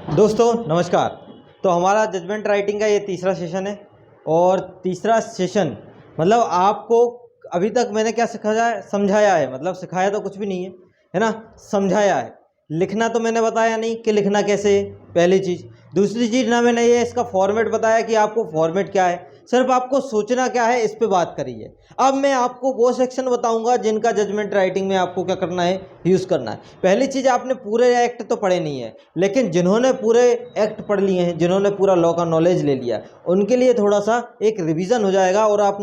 दोस्तों नमस्कार। तो हमारा जजमेंट राइटिंग का ये तीसरा सेशन है और तीसरा सेशन मतलब आपको अभी तक मैंने क्या सिखाया समझाया है, मतलब सिखाया तो कुछ भी नहीं है ना, समझाया है। लिखना तो मैंने बताया नहीं कि लिखना कैसे है, पहली चीज़। दूसरी चीज़ ना मैंने ये इसका फॉर्मेट बताया कि आपको फॉर्मेट क्या है, सिर्फ आपको सोचना क्या है इस पे बात करी है। अब मैं आपको वो सेक्शन बताऊंगा जिनका जजमेंट राइटिंग में आपको क्या करना है, यूज़ करना है। पहली चीज़, आपने पूरे एक्ट तो पढ़े नहीं है, लेकिन जिन्होंने पूरे एक्ट पढ़ लिए हैं, जिन्होंने पूरा लॉ का नॉलेज ले लिया, उनके लिए थोड़ा सा एक रिवीजन हो जाएगा और आप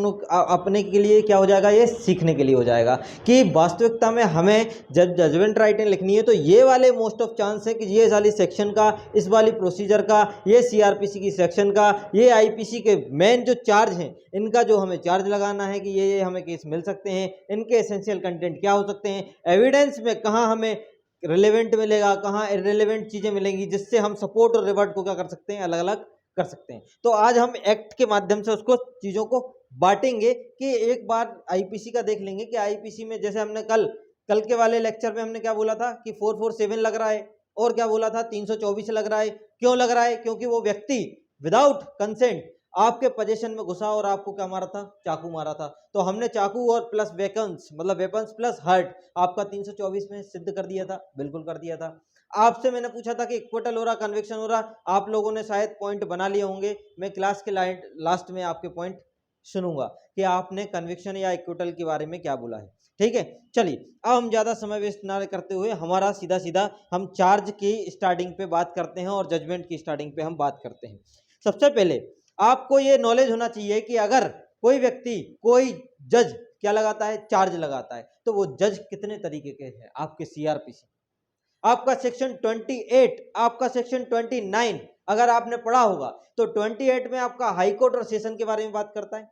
अपने के लिए क्या हो जाएगा, ये सीखने के लिए हो जाएगा कि वास्तविकता में हमें जब जजमेंट राइटिंग लिखनी है तो ये वाले मोस्ट ऑफ चांस है कि ये वाली सेक्शन का, इस वाली प्रोसीजर का, ये सीआरपीसी की सेक्शन का, ये आईपीसी के मेन जो चार्ज हैं इनका जो हमें चार्ज लगाना है कि ये हमें केस मिल सकते हैं, इनके एसेंशियल कंटेंट क्या हो सकते हैं, एविडेंस में कहाँ हमें रिलेवेंट मिलेगा, कहाँ इररिलेवेंट चीज़ें मिलेंगी, जिससे हम सपोर्ट और रिवर्ट को क्या कर सकते हैं, अलग अलग कर सकते हैं। तो आज हम एक्ट के माध्यम से उसको चीज़ों को बांटेंगे कि एक बार आईपीसी का देख लेंगे कि आईपीसी में जैसे हमने कल के वाले लेक्चर में हमने क्या बोला था कि 447 लग रहा है और क्या बोला था 324 लग रहा है। क्यों लग रहा है? क्योंकि वो व्यक्ति विदाउट कंसेंट आपके पोजीशन में घुसा और आपको क्या मारा था, चाकू मारा था। तो हमने चाकू और प्लस वेपन्स मतलब वेपन्स प्लस हर्ट आपका 324 में सिद्ध कर दिया था, बिल्कुल कर दिया था। आपसे मैंने पूछा था कि इक्विटल हो रहा, कन्विक्शन हो रहा, आप लोगों ने शायद पॉइंट बना लिए होंगे। मैं क्लास के लास्ट में आपके पॉइंट सुनूंगा कि आपने कन्विक्शन या इक्विटल के बारे में क्या बोला है। ठीक है, चलिए अब हम ज़्यादा समय वेस्ट ना करते हुए हमारा सीधा सीधा हम चार्ज की स्टार्टिंग पे बात करते हैं और जजमेंट की स्टार्टिंग पे हम बात करते हैं। सबसे पहले आपको ये नॉलेज होना चाहिए कि अगर कोई व्यक्ति, कोई जज क्या लगाता है, चार्ज लगाता है, तो वो जज कितने तरीके के हैं आपके सीआरपीसी। आपका सेक्शन 28, आपका सेक्शन 29 अगर आपने पढ़ा होगा तो 28 में आपका हाई कोर्ट और सेशन के बारे में बात करता है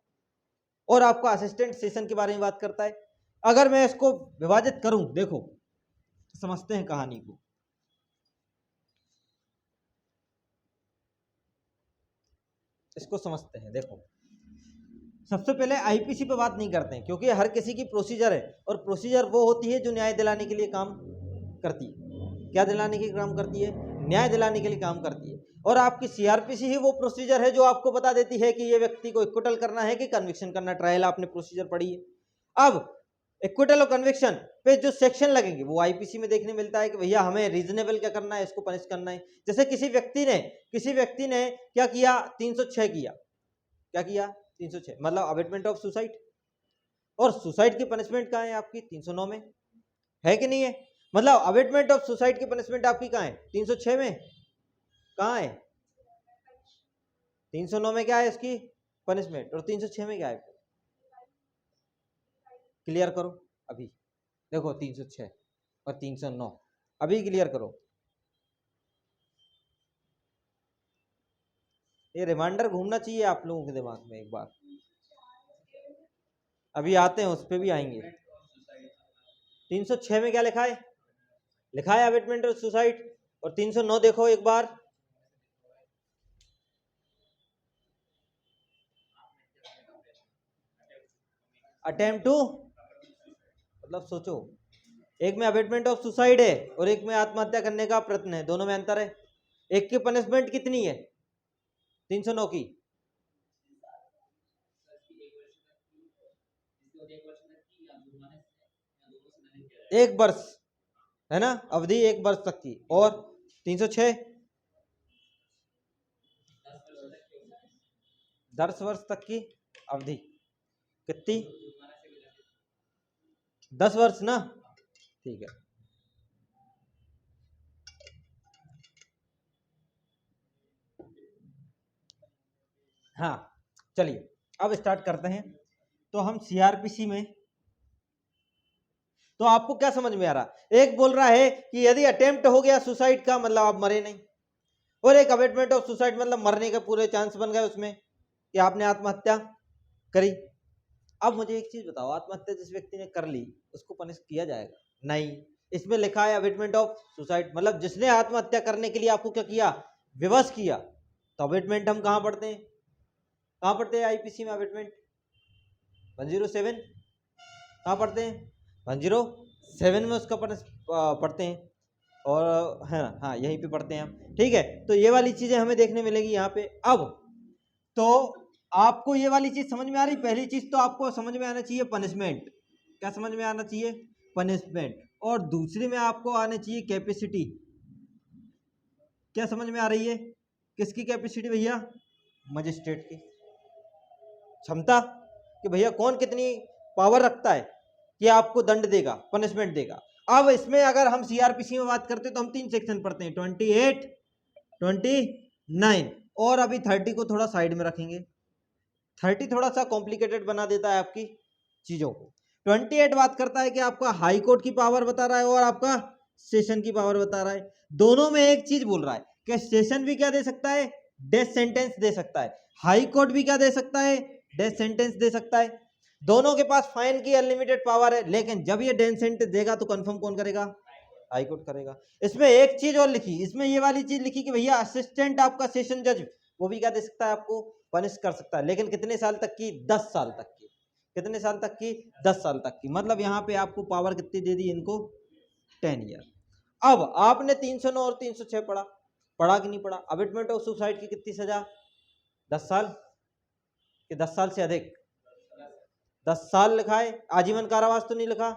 और आपका असिस्टेंट सेशन के बारे में बात करता है। अगर मैं इसको विभाजित करूं, देखो समझते हैं कहानी को। इसको समझते हैं, देखो सबसे पहले आईपीसी पे बात नहीं करते हैं क्योंकि हर किसी की प्रोसीजर है और प्रोसीजर वो होती है जो न्याय दिलाने के लिए काम करती है। क्या दिलाने के लिए काम करती है? न्याय दिलाने के लिए काम करती है। और आपकी सीआरपीसी ही वो प्रोसीजर है जो आपको बता देती है कि ये व्यक्ति को इक्विटल करना है कि कन्विक्शन करना। ट्रायल आपने प्रोसीजर पढ़ी है। अब इक्विटल और कन्विक्शन पे जो सेक्शन लगेंगे वो आईपीसी में देखने मिलता है कि भैया हमें रीजनेबल क्या करना है, इसको पनिश करना है। जैसे किसी व्यक्ति ने क्या किया, 306 किया। क्या किया? 306 मतलब अबेटमेंट ऑफ सुसाइड। और सुसाइड की पनिशमेंट कहाँ है आपकी? 309 में है कि नहीं है? मतलब अबेटमेंट ऑफ सुसाइड की पनिशमेंट आपकी कहाँ है? 306 में। कहाँ है? 309 में क्या है इसकी पनिशमेंट और 306 में क्या है? क्लियर करो अभी। देखो 306 और 309 अभी क्लियर करो। ये रिमाइंडर घूमना चाहिए आप लोगों के दिमाग में एक बार। अभी आते हैं, उस पर भी आएंगे। 306 में क्या लिखा है? लिखा है अबेटमेंट ऑफ सुसाइड। और 309 देखो एक बार। अटेम्प्ट टू मतलब सोचो, एक में अबेटमेंट ऑफ सुसाइड है और एक में आत्महत्या करने का प्रयत्न है, दोनों में अंतर है। एक की पनिशमेंट कितनी है? 309 की 1 वर्ष है ना, अवधि 1 वर्ष तक की। और 306 10 वर्ष तक की अवधि। कितनी? 10 वर्ष ना, ठीक है। हाँ चलिए अब स्टार्ट करते हैं। तो हम सीआरपीसी में, तो आपको क्या समझ में आ रहा? एक बोल रहा है कि यदि अटेम्प्ट हो गया सुसाइड का मतलब आप मरे नहीं, और एक अबेटमेंट ऑफ सुसाइड मतलब मरने के पूरे चांस बन गए उसमें कि आपने आत्महत्या करी। अब मुझे एक चीज बताओ, आत्महत्या जिस व्यक्ति ने कर ली उसको पनिश किया जाएगा? नहीं। इसमें लिखा है अबेटमेंट ऑफ सुसाइड मतलब जिसने आत्महत्या करने के लिए आपको क्या किया, विवश किया। तो अबेटमेंट हम कहाँ पढ़ते हैं, कहाँ पढ़ते हैं आईपीसी में अबेटमेंट? 107 कहाँ पढ़ते हैं? 107 में उसका पढ़ते हैं। और है ना, हाँ यहीं पे पढ़ते हैं हम, ठीक है। तो ये वाली चीज़ें हमें देखने मिलेगी यहाँ पे। अब तो आपको ये वाली चीज़ समझ में आ रही। पहली चीज़ तो आपको समझ में आना चाहिए पनिशमेंट, क्या समझ में आना चाहिए, पनिशमेंट। और दूसरी में आपको आनी चाहिए कैपेसिटी, क्या समझ में आ रही है, किसकी कैपेसिटी भैया, मजिस्ट्रेट की क्षमता, कि भैया कौन कितनी पावर रखता है कि आपको दंड देगा, पनिशमेंट देगा। अब इसमें अगर हम सीआरपीसी में बात करते हैं तो हम 3 सेक्शन पढ़ते हैं, 28, 29 और अभी 30 को थोड़ा साइड में रखेंगे। 30 थोड़ा सा कॉम्प्लिकेटेड बना देता है आपकी चीजों को। 28 बात करता है कि आपका हाई कोर्ट की पावर बता रहा है और आपका सेशन की पावर बता रहा है। दोनों में एक चीज बोल रहा है कि सेशन भी क्या दे सकता है, डेथ सेंटेंस दे सकता है। हाई कोर्ट भी क्या दे सकता है, डेथ सेंटेंस दे सकता है। दोनों के पास फाइन की अनलिमिटेड पावर है, लेकिन जब ये डेथ सेंटेंस देगा तो कंफर्म कौन करेगा, हाई कोर्ट करेगा। इसमें एक चीज और लिखी, इसमें ये वाली चीज लिखी कि भैया असिस्टेंट आपका सेशन जज वो भी क्या दे सकता है, आपको पनिश कर सकता है, लेकिन कितने साल तक की, 10 साल तक की। कितने साल तक की, 10 साल तक की। मतलब यहाँ पे आपको पावर कितनी दे दी इनको, 10 ईयर। अब आपने 309 और 306 पढ़ा, पढ़ा कि नहीं पढ़ा। अबेटमेंट ऑफ सुसाइड की कितनी सजा, 10 साल कि 10 साल से अधिक, 10 साल लिखा है, आजीवन कारावास तो नहीं लिखा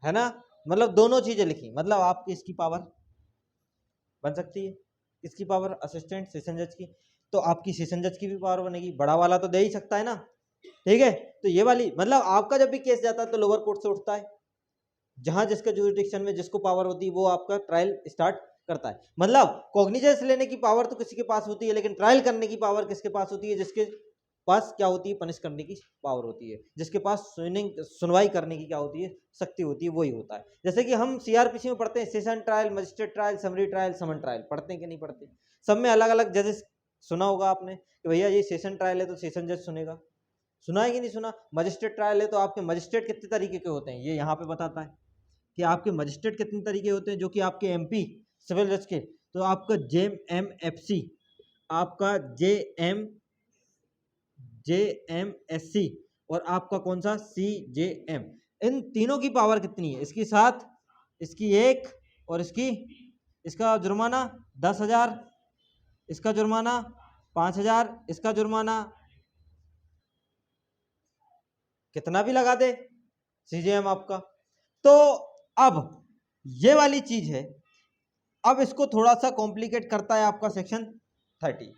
है ना। मतलब दोनों चीजें लिखी, मतलब आपकी इसकी पावर बन सकती है, इसकी पावर असिस्टेंट सेशन जज की, तो आपकी सेशन जज की भी पावर बनेगी। बड़ा वाला तो दे ही सकता है ना, ठीक है। तो ये वाली मतलब आपका जब भी केस जाता है तो लोअर कोर्ट से उठता है, जहां जिसका जुरिडिक्शन में जिसको पावर होती है वो आपका ट्रायल स्टार्ट करता है। मतलब कॉग्निजेंस लेने की पावर तो किसी के पास होती है, लेकिन ट्रायल करने की पावर किसके पास होती है, जिसके पास क्या होती है, पनिश करने की पावर होती है, जिसके पास सुनवाई करने की क्या होती है, शक्ति होती है, वही होता है। जैसे कि हम सीआरपीसी में पढ़ते हैं session trial, magistrate trial, summary trial, summon trial, पढ़ते हैं कि नहीं पढ़ते। सब में अलग अलग जजेस, सुना होगा आपने कि भैया ये सेशन ट्रायल है तो सेशन जज सुनेगा, सुना है कि नहीं सुना। मजिस्ट्रेट ट्रायल है तो आपके मजिस्ट्रेट कितने तरीके के होते हैं, ये यहाँ पे बताता है कि आपके मजिस्ट्रेट कितने तरीके होते हैं, जो कि आपके एमपी सिविल जज के, तो आपका जेएमएफसी, आपका जेएमएससी और आपका कौन सा सीजेएम, इन तीनों की पावर कितनी है, इसकी 7, इसकी 1 और इसका जुर्माना 10,000, इसका जुर्माना 5,000, इसका जुर्माना कितना भी लगा दे सीजेएम आपका। तो अब ये वाली चीज है। अब इसको थोड़ा सा कॉम्प्लिकेट करता है आपका सेक्शन 30।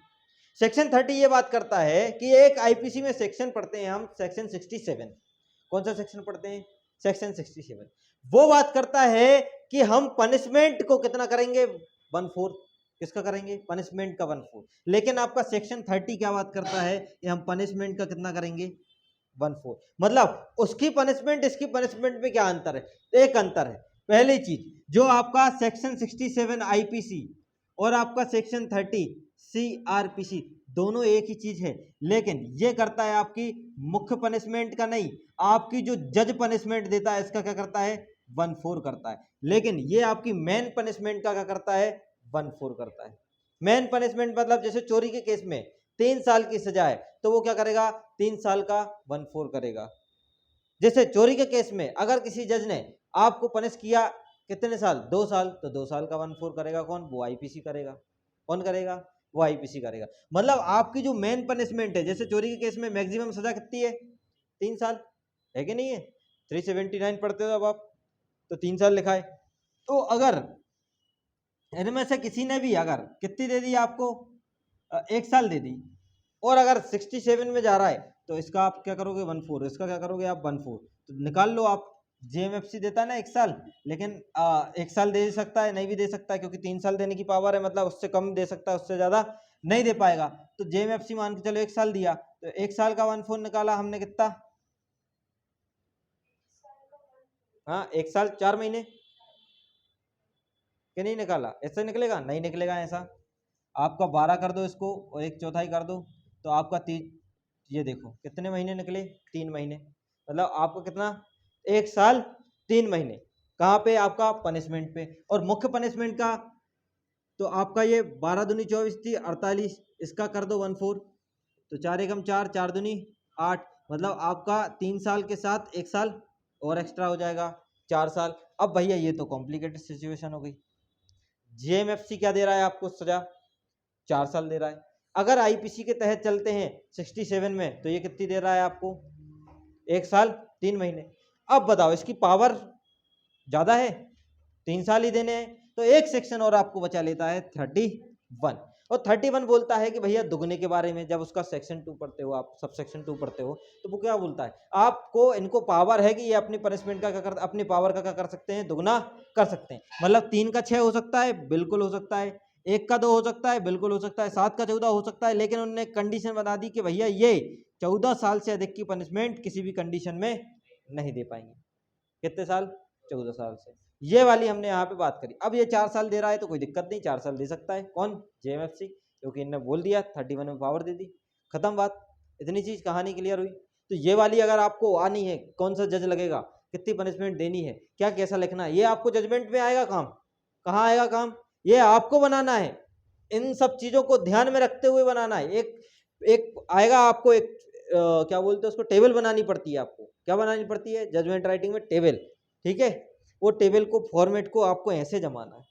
सेक्शन 30 ये बात करता है कि एक आईपीसी में सेक्शन पढ़ते हैं हम, सेक्शन 67। कौन सा सेक्शन पढ़ते हैं, सेक्शन 67। वो बात करता है कि हम पनिशमेंट को कितना करेंगे, 1/4। किसका करेंगे, पनिशमेंट का 1/4। लेकिन आपका सेक्शन 30 क्या बात करता है कि हम पनिशमेंट का कितना करेंगे, 1/4। मतलब उसकी पनिशमेंट इसकी पनिशमेंट में क्या अंतर है, एक अंतर है। पहली चीज, जो आपका सेक्शन 67 आईपीसी और आपका सेक्शन 30 सीआरपीसी, दोनों एक ही चीज है, लेकिन ये करता है आपकी मुख्य पनिशमेंट का नहीं, आपकी जो जज पनिशमेंट देता है इसका क्या करता है, 1/4 करता है। लेकिन ये आपकी मेन पनिशमेंट का क्या करता है, 1/4 करता है। मेन पनिशमेंट मतलब जैसे चोरी के केस में 3 साल की सजा है तो वो क्या करेगा, 3 साल का 1/4 करेगा। जैसे चोरी के केस में अगर किसी जज ने आपको पनिश किया कितने साल, 2 साल, तो 2 साल का 1/4 करेगा कौन, वो आईपीसी करेगा। कौन करेगा, वो आईपीसी करेगा। मतलब आपकी जो मेन पनिशमेंट है, जैसे चोरी के केस में मैक्सिमम सजा कितनी है, 3 साल है कि नहीं है। 379 पढ़ते हो अब आप, तो 3 साल लिखा है। तो अगर इनमें से किसी ने भी अगर कितनी दे दी आपको, 1 साल दे दी, और अगर 67 में जा रहा है तो इसका आप क्या करोगे, 1/4, इसका क्या करोगे आप, 1/4। तो निकाल लो आप। जेएमएफसी देता है ना 1 साल, लेकिन 1 साल दे सकता है, नहीं भी दे सकता है, क्योंकि 3 साल देने की पावर है, मतलब उससे कम दे सकता है, उससे ज्यादा नहीं दे पाएगा। तो जेएमएफसी मान के चलो 1 साल दिया, तो 1 साल का 1/4 निकाला हमने कितना, हाँ 1 साल 4 महीने, कि नहीं निकाला, ऐसे निकलेगा, नहीं निकलेगा ऐसा। आपका 12 कर दो इसको और 1/4 कर दो, तो आपका 3, ये देखो कितने महीने निकले, 3 महीने। मतलब आपको कितना, 1 साल 3 महीने। कहाँ पे, आपका पनिशमेंट पे। और मुख्य पनिशमेंट का तो आपका ये 12 दूनी 24 थी, 48, इसका कर दो 1/4, तो 4 एकम 4, 4 दूनी 8, मतलब आपका 3 साल के साथ 1 साल और एक्स्ट्रा हो जाएगा, 4 साल। अब भैया ये तो कॉम्प्लिकेटेड सिचुएशन हो गई। जेएमएफसी क्या दे रहा है आपको सजा? 4 साल दे रहा है। अगर आईपीसी के तहत चलते हैं 67 में, तो ये कितनी दे रहा है आपको? 1 साल 3 महीने। अब बताओ इसकी पावर ज्यादा है, 3 साल ही देने हैं, तो एक सेक्शन और आपको बचा लेता है 31। और 31 बोलता है कि भैया दुगने के बारे में। जब उसका सेक्शन 2 पढ़ते हो आप, सब सेक्शन 2 पढ़ते हो, तो वो क्या बोलता है आपको? इनको पावर है कि ये अपनी पनिशमेंट का क्या कर, अपनी पावर का क्या कर सकते हैं? दुगना कर सकते हैं। मतलब 3 का 6 हो सकता है, बिल्कुल हो सकता है। 1 का 2 हो सकता है, बिल्कुल हो सकता है। 7 का 14 हो सकता है। लेकिन उन्होंने कंडीशन बना दी कि भैया ये 14 साल से अधिक की पनिशमेंट किसी भी कंडीशन में नहीं दे पाएंगे। कितने साल? 14 साल से। ये वाली हमने यहाँ पे बात करी। अब ये 4 साल दे रहा है तो कोई दिक्कत नहीं, 4 साल दे सकता है। कौन? जेएमएफसी, क्योंकि इन्होंने बोल दिया 31 में पावर दे दी, खत्म बात। इतनी चीज कहानी क्लियर हुई। तो ये वाली अगर आपको आनी है, कौन सा जज लगेगा, कितनी पनिशमेंट देनी है, क्या कैसा लिखना है, ये आपको जजमेंट में आएगा काम। कहाँ आएगा काम? ये आपको बनाना है, इन सब चीजों को ध्यान में रखते हुए बनाना है। एक आएगा आपको, एक क्या बोलते हैं उसको, टेबल बनानी पड़ती है आपको। क्या बनानी पड़ती है जजमेंट राइटिंग में? टेबल। ठीक है, वो टेबल को, फॉर्मेट को आपको ऐसे जमाना है।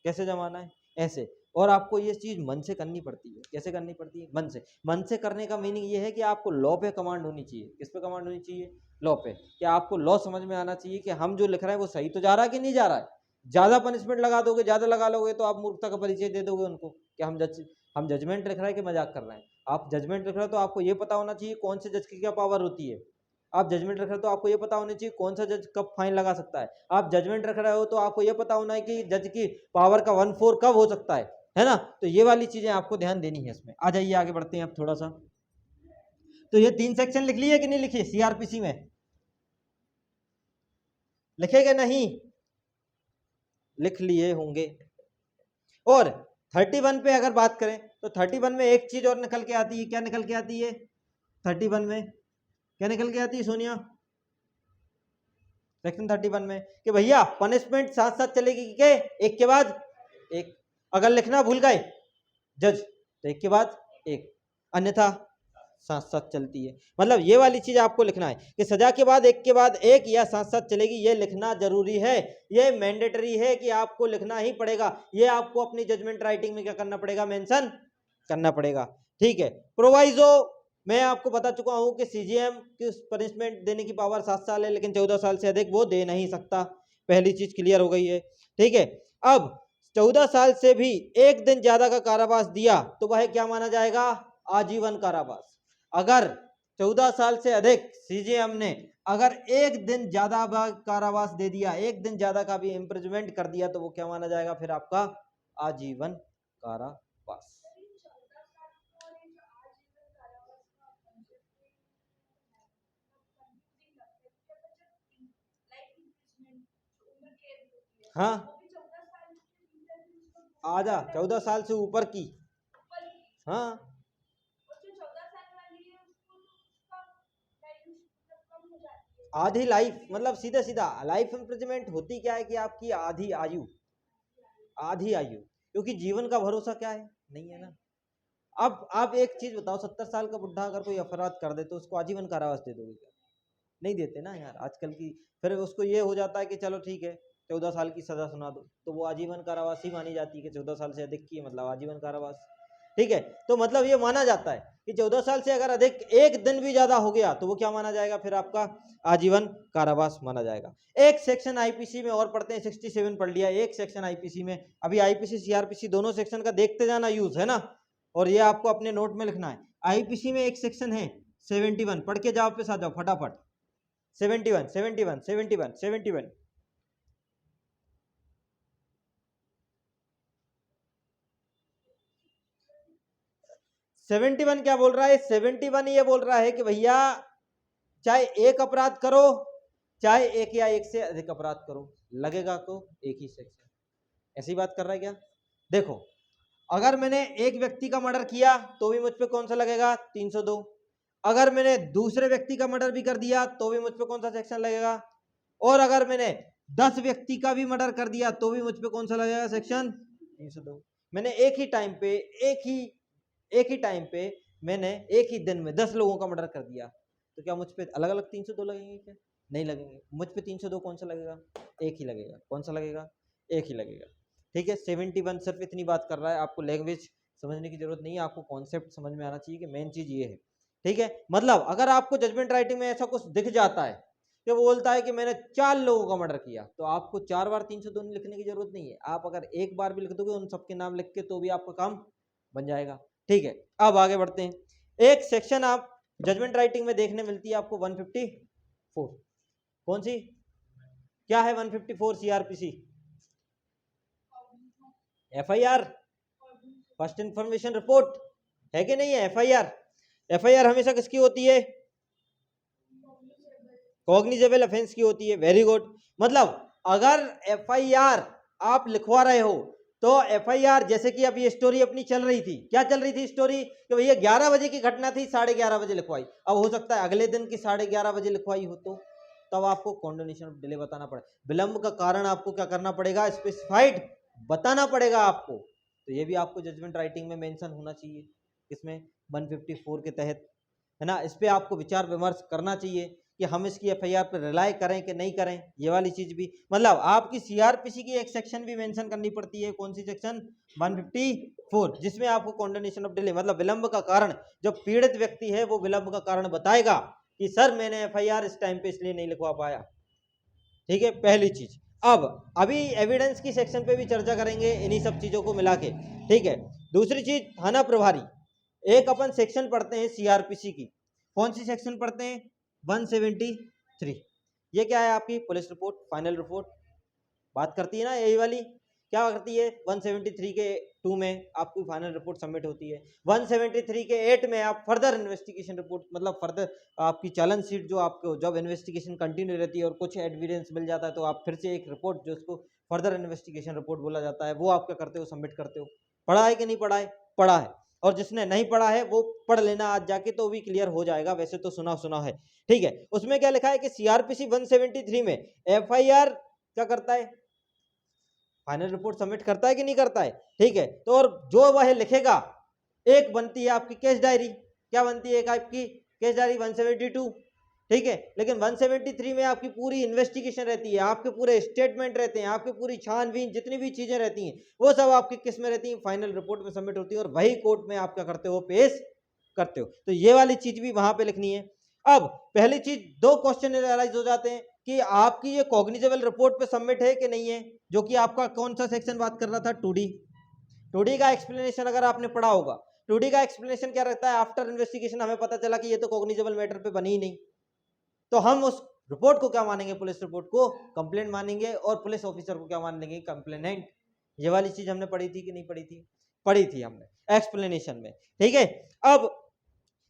कैसे जमाना है? ऐसे। और आपको ये चीज मन से करनी पड़ती है। कैसे करनी पड़ती है? मन से। मन से करने का मीनिंग ये है कि आपको लॉ पे कमांड होनी चाहिए। किस पे कमांड होनी चाहिए? लॉ पे। कि आपको लॉ समझ में आना चाहिए कि हम जो लिख रहे हैं वो सही तो जा रहा है कि नहीं जा रहा है। ज्यादा पनिशमेंट लगा दोगे, ज्यादा लगा लोगे, तो आप मूर्खता का परिचय दे दोगे उनको कि हम जजमेंट लिख रहे हैं कि मजाक कर रहे हैं। आप जजमेंट लिख रहे हो तो आपको ये पता होना चाहिए कौन से जज की क्या पावर होती है। आप जजमेंट रख रहे हो तो आपको ये पता होना चाहिए कौन सा जज कब फाइन लगा सकता है। आप जजमेंट रख रहे हो तो आपको ये पता होना है कि जज की पावर का 1/4 कब हो सकता है ना। तो ये वाली चीजें आपको ध्यान देनी है इसमें। आ जाइए आगे बढ़ते हैं अब थोड़ा सा। तो ये 3 सेक्शन लिख लिए कि नहीं लिखे सीआरपीसी में? लिखेगा नहीं? लिख लिए होंगे। और 31 पे अगर बात करें तो 31 में एक चीज और निकल के आती है। क्या निकल के आती है 31 में? क्या निकल के आती है सोनिया सेक्शन 31 में? कि भैया पनिशमेंट साथ साथ चलेगी कि एक के बाद एक। अगर लिखना भूल गए जज तो एक के बाद एक, अन्यथा साथ साथ चलती है। मतलब ये वाली चीज आपको लिखना है कि सजा के बाद एक या साथ साथ चलेगी, ये लिखना जरूरी है। ये मैंडेटरी है कि आपको लिखना ही पड़ेगा। ये आपको अपनी जजमेंट राइटिंग में क्या करना पड़ेगा? मेंशन करना पड़ेगा। ठीक है। प्रोवाइजो मैं आपको बता चुका हूं कि सीजीएम की पनिशमेंट देने की पावर 7 साल है, लेकिन 14 साल से अधिक वो दे नहीं सकता। पहली चीज क्लियर हो गई है। ठीक है। अब 14 साल से भी एक दिन ज्यादा का कारावास दिया तो वह क्या माना जाएगा? आजीवन कारावास। अगर 14 साल से अधिक सीजीएम ने अगर एक दिन ज्यादा कारावास दे दिया, एक दिन ज्यादा का भी इम्प्रिजमेंट कर दिया, तो वो क्या माना जाएगा फिर? आपका आजीवन कारावास। हाँ, आधा 14 साल से ऊपर की। हाँ, आधी लाइफ, मतलब सीधा सीधा लाइफ इम्प्रिजमेंट होती क्या है कि आपकी आधी आयु, आधी आयु। क्योंकि जीवन का भरोसा क्या है? नहीं है ना। अब आप एक चीज बताओ, 70 साल का बुढ़ा अगर कोई अपराध कर दे तो उसको आजीवन कारावास दे दोगे क्या? नहीं देते ना यार आजकल की। फिर उसको ये हो जाता है कि चलो ठीक है 14 साल की सजा सुना दो, तो वो आजीवन कारावास ही मानी जाती है कि 14 साल से अधिक की मतलब आजीवन कारावास। ठीक है। तो मतलब ये माना जाता है कि 14 साल से अगर अधिक एक दिन भी ज्यादा हो गया तो वो क्या माना जाएगा फिर? आपका आजीवन कारावास माना जाएगा। एक सेक्शन आईपीसी में और पढ़ते हैं, 67 पढ़ लिया। एक सेक्शन आईपीसी में, अभी आईपीसी सीआरपीसी दोनों सेक्शन का देखते जाना यूज है ना, और ये आपको अपने नोट में लिखना है। आईपीसी में एक सेक्शन है 71, पढ़ के जाओ, पे साथ जाओ फटाफट। 71 71 71 71। 71 क्या बोल रहा है? 71 ये बोल रहा है कि भैया चाहे एक अपराध करो, चाहे एक या एक से अधिक अपराध करो, लगेगा तो एक ही सेक्शन। ऐसी बात कर रहा है क्या? देखो, अगर मैंने एक व्यक्ति का मर्डर किया तो भी मुझ पे कौन सा लगेगा? 302। अगर मैंने दूसरे व्यक्ति का मर्डर भी कर दिया तो भी मुझ पे कौन सा सेक्शन लगेगा? और अगर मैंने 10 व्यक्ति का भी मर्डर कर दिया तो भी मुझ पे कौन सा लगेगा? सेक्शन 302। मैंने एक ही टाइम पे मैंने एक ही दिन में 10 लोगों का मर्डर कर दिया, तो क्या मुझ पे अलग अलग 302 लगेंगे क्या? नहीं लगेंगे। मुझ पे 302 कौन सा लगेगा? एक ही लगेगा। कौन सा लगेगा? एक ही लगेगा। ठीक है, 71 सिर्फ इतनी बात कर रहा है, आपको लैंग्वेज समझने की जरूरत नहीं है, आपको कॉन्सेप्ट समझ में आना चाहिए कि मेन चीज ये है। ठीक है, मतलब अगर आपको जजमेंट राइटिंग में ऐसा कुछ दिख जाता है कि वो बोलता है कि मैंने 4 लोगों का मर्डर किया, तो आपको 4 बार 302 लिखने की जरूरत नहीं है। आप अगर एक बार भी लिख दोगे उन सबके नाम लिख के, तो भी आपका काम बन जाएगा। ठीक है, अब आगे बढ़ते हैं। एक सेक्शन आप जजमेंट राइटिंग में देखने मिलती है आपको 154। कौन सी? क्या है 154 CrPC? FIR, first information report, है कि नहीं है? एफआईआर, एफआईआर हमेशा किसकी होती है? कॉग्निजेबल ऑफेंस की होती है। Very good. मतलब अगर एफआईआर आप लिखवा रहे हो तो एफआईआर, जैसे कि अब ये स्टोरी अपनी चल रही थी, क्या चल रही थी स्टोरी? कि भैया 11 बजे की घटना थी, 11:30 बजे लिखवाई। अब हो सकता है अगले दिन की 11:30 बजे लिखवाई हो, तो तब आपको कॉन्डोनेशन ऑफ डिले बताना पड़े, विलंब का कारण आपको क्या करना पड़ेगा? स्पेसिफाइड बताना पड़ेगा आपको। तो ये भी आपको जजमेंट राइटिंग में मेंशन होना चाहिए, किसमें? 154 के तहत, है ना। इस पे आपको विचार विमर्श करना चाहिए कि हम इसकी एफआईआर पर रिलाई करें कि नहीं करें, ये वाली चीज भी। मतलब आपकी सीआरपीसी की एक सेक्शन भी मेंशन करनी पड़ती है। कौन सी सेक्शन? 154, जिसमें आपको कॉन्डोनेशन ऑफ डिले, मतलब विलंब का कारण, जो पीड़ित व्यक्ति है वो विलंब का कारण बताएगा कि सर मैंने एफआईआर इस टाइम पे इसलिए नहीं लिखवा पाया। ठीक है, पहली चीज। अब अभी एविडेंस की सेक्शन पे भी चर्चा करेंगे इन्हीं सब चीजों को मिला के। ठीक है, दूसरी चीज थाना प्रभारी। एक अपन सेक्शन पढ़ते हैं सीआरपीसी की, कौन सी सेक्शन पढ़ते हैं? 173। ये क्या है? आपकी पुलिस रिपोर्ट, फाइनल रिपोर्ट बात करती है ना, यही वाली। क्या करती है? 173 के 2 में आपकी फाइनल रिपोर्ट सबमिट होती है। 173 के 8 में आप फर्दर इन्वेस्टिगेशन रिपोर्ट, मतलब फर्दर आपकी चालन शीट, जो आपको जब इन्वेस्टिगेशन कंटिन्यू रहती है और कुछ एविडेंस मिल जाता है, तो आप फिर से एक रिपोर्ट, जो उसको फर्दर इन्वेस्टिगेशन रिपोर्ट बोला जाता है, वो आप क्या करते हो? सबमिट करते हो। पढ़ा है कि नहीं पढ़ा है? पढ़ा है। और जिसने नहीं पढ़ा है वो पढ़ लेना आज जाके, तो भी क्लियर हो जाएगा। वैसे तो सुना सुना है। ठीक है, उसमें क्या लिखा है कि सीआरपीसी 173 में एफआईआर क्या करता है? फाइनल रिपोर्ट सबमिट करता है कि नहीं करता है? ठीक है, तो और जो वह लिखेगा, एक बनती है आपकी केस डायरी। क्या बनती है? एक आपकी केस डायरी 172। ठीक है, लेकिन 173 में आपकी पूरी इन्वेस्टिगेशन रहती है, आपके पूरे स्टेटमेंट रहते हैं, आपकी पूरी छानबीन, जितनी भी चीजें रहती हैं, वो सब आपकी किस में रहती हैं? फाइनल रिपोर्ट में सबमिट होती है, और वही कोर्ट में आप क्या करते हो? पेश करते हो। तो ये वाली चीज भी वहां पे लिखनी है। अब पहली चीज, दो क्वेश्चन एनालाइज हो जाते हैं कि आपकी ये कॉग्निजेबल रिपोर्ट पे सबमिट है कि नहीं है, जो कि आपका कौन सा सेक्शन बात कर रहा था? 2D। 2D का एक्सप्लेनेशन अगर आपने पढ़ा होगा, 2D का एक्सप्लेनेशन क्या रहता है? आफ्टर इन्वेस्टिगेशन हमें पता चला कि ये तो कॉग्निजेबल मैटर पे बनी ही नहीं, तो हम उस रिपोर्ट को क्या मानेंगे? पुलिस रिपोर्ट को कंप्लेंट मानेंगे, और पुलिस ऑफिसर को क्या मानेंगे? कंप्लेनेंट। ये वाली चीज हमने पढ़ी थी कि नहीं पढ़ी थी? पढ़ी थी हमने एक्सप्लेनेशन में। ठीक है, अब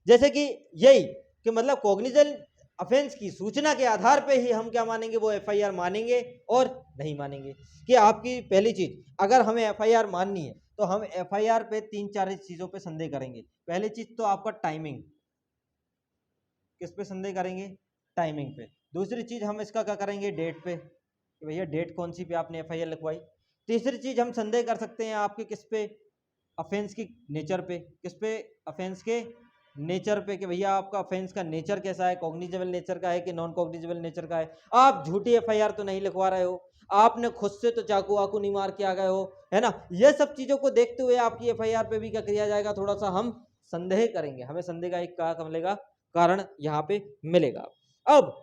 जैसे कि यही कि मतलब कॉग्निजेबल ऑफेंस की सूचना के आधार पे ही हम क्या मानेंगे? वो एफआईआर मानेंगे और नहीं मानेंगे। कि आपकी पहली चीज, अगर हमें एफआईआर माननी है तो हम एफआईआर पे 3-4 चीजों पे संदेह करेंगे। पहली चीज तो आपका टाइमिंग, किस पे संदेह करेंगे? टाइमिंग पे। दूसरी चीज हम इसका क्या करेंगे? डेट पे, कि भैया डेट कौन सी पे आपने एफआईआर लिखवाई। तीसरी चीज हम संदेह कर सकते हैं आपके किस पे? ऑफेंस की नेचर पे। किस पे? ऑफेंस के नेचर पे, कि भैया आपका ऑफेंस का नेचर कैसा है? कॉग्निजेबल नेचर का है कि नॉन कॉग्निजेबल नेचर का है? आप झूठी एफआईआर तो नहीं लिखवा रहे हो, आपने खुद से तो चाकू वाकू नहीं मार के आ गए हो, है ना। ये सब चीजों को देखते हुए आपकी एफआईआर पे भी क्या किया जाएगा? थोड़ा सा हम संदेह करेंगे, हमें संदेह का एक क्या मिलेगा? कारण यहाँ पे मिलेगा। अब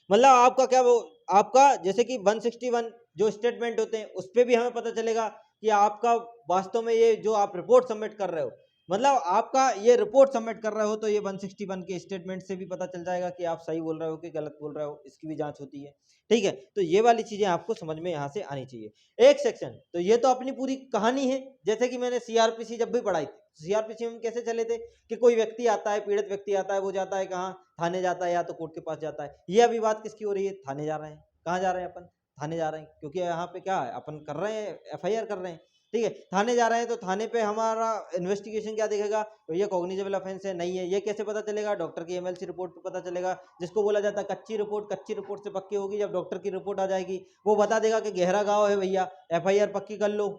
मतलब आपका क्या वो, आपका जैसे कि 161 जो स्टेटमेंट होते हैं, उस पर भी हमें पता चलेगा कि आपका वास्तव में ये जो आप रिपोर्ट सबमिट कर रहे हो, मतलब आपका ये रिपोर्ट सबमिट कर रहे हो, तो ये 161 के स्टेटमेंट से भी पता चल जाएगा कि आप सही बोल रहे हो कि गलत बोल रहे हो, इसकी भी जांच होती है। ठीक है, तो ये वाली चीजें आपको समझ में यहाँ से आनी चाहिए। एक सेक्शन तो ये तो अपनी पूरी कहानी है। जैसे कि मैंने सीआरपीसी जब भी पढ़ाई थी, सीआरपीसी में कैसे चले थे कि कोई व्यक्ति आता है, पीड़ित व्यक्ति आता है, वो जाता है कहाँ? थाने जाता है, या तो कोर्ट के पास जाता है। ये अभी बात किसकी हो रही है? थाने जा रहे हैं। कहाँ जा रहे हैं अपन? थाने जा रहे हैं, क्योंकि यहाँ पे क्या है? अपन कर रहे हैं, एफआईआर कर रहे हैं। ठीक है, थाने जा रहे हैं, तो थाने पे हमारा इन्वेस्टिगेशन क्या देखेगा? तो ये कॉग्निजेबल ऑफेंस है नहीं है, ये कैसे पता चलेगा? डॉक्टर की एमएलसी रिपोर्ट पे पता चलेगा, जिसको बोला जाता है कच्ची रिपोर्ट। कच्ची रिपोर्ट से पक्की होगी जब डॉक्टर की रिपोर्ट आ जाएगी, वो बता देगा कि गहरा घाव है भैया, एफआईआर पक्की कर लो।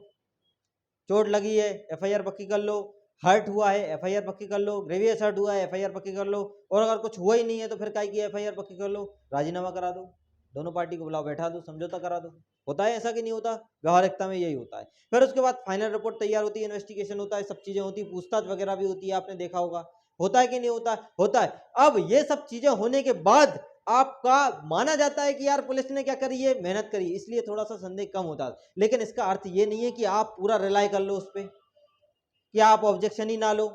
चोट लगी है, एफआईआर पक्की कर लो। हर्ट हुआ है एफआईआर पक्की कर लो, ग्रेवियस हर्ट हुआ है एफआईआर पक्की कर लो, और अगर कुछ हुआ ही नहीं है तो फिर काहे की एफआईआर पक्की कर लो, राजीनामा करा दो, दोनों पार्टी को बुलाओ, बैठा दो, समझौता करा दो। होता है ऐसा कि नहीं होता? व्यवहारिकता में यही होता है। फिर उसके बाद फाइनल रिपोर्ट तैयार होती है, इन्वेस्टिगेशन होता है, सब चीजें होती है, पूछताछ वगैरह भी होती है, आपने देखा होगा। होता है कि नहीं होता? होता है। अब ये सब चीजें होने के बाद आपका माना जाता है कि यार पुलिस ने क्या करी है, मेहनत करी, इसलिए थोड़ा सा संदेह कम होता है। लेकिन इसका अर्थ ये नहीं है कि आप पूरा रिलाई कर लो उस पर, कि आप ऑब्जेक्शन ही ना लो।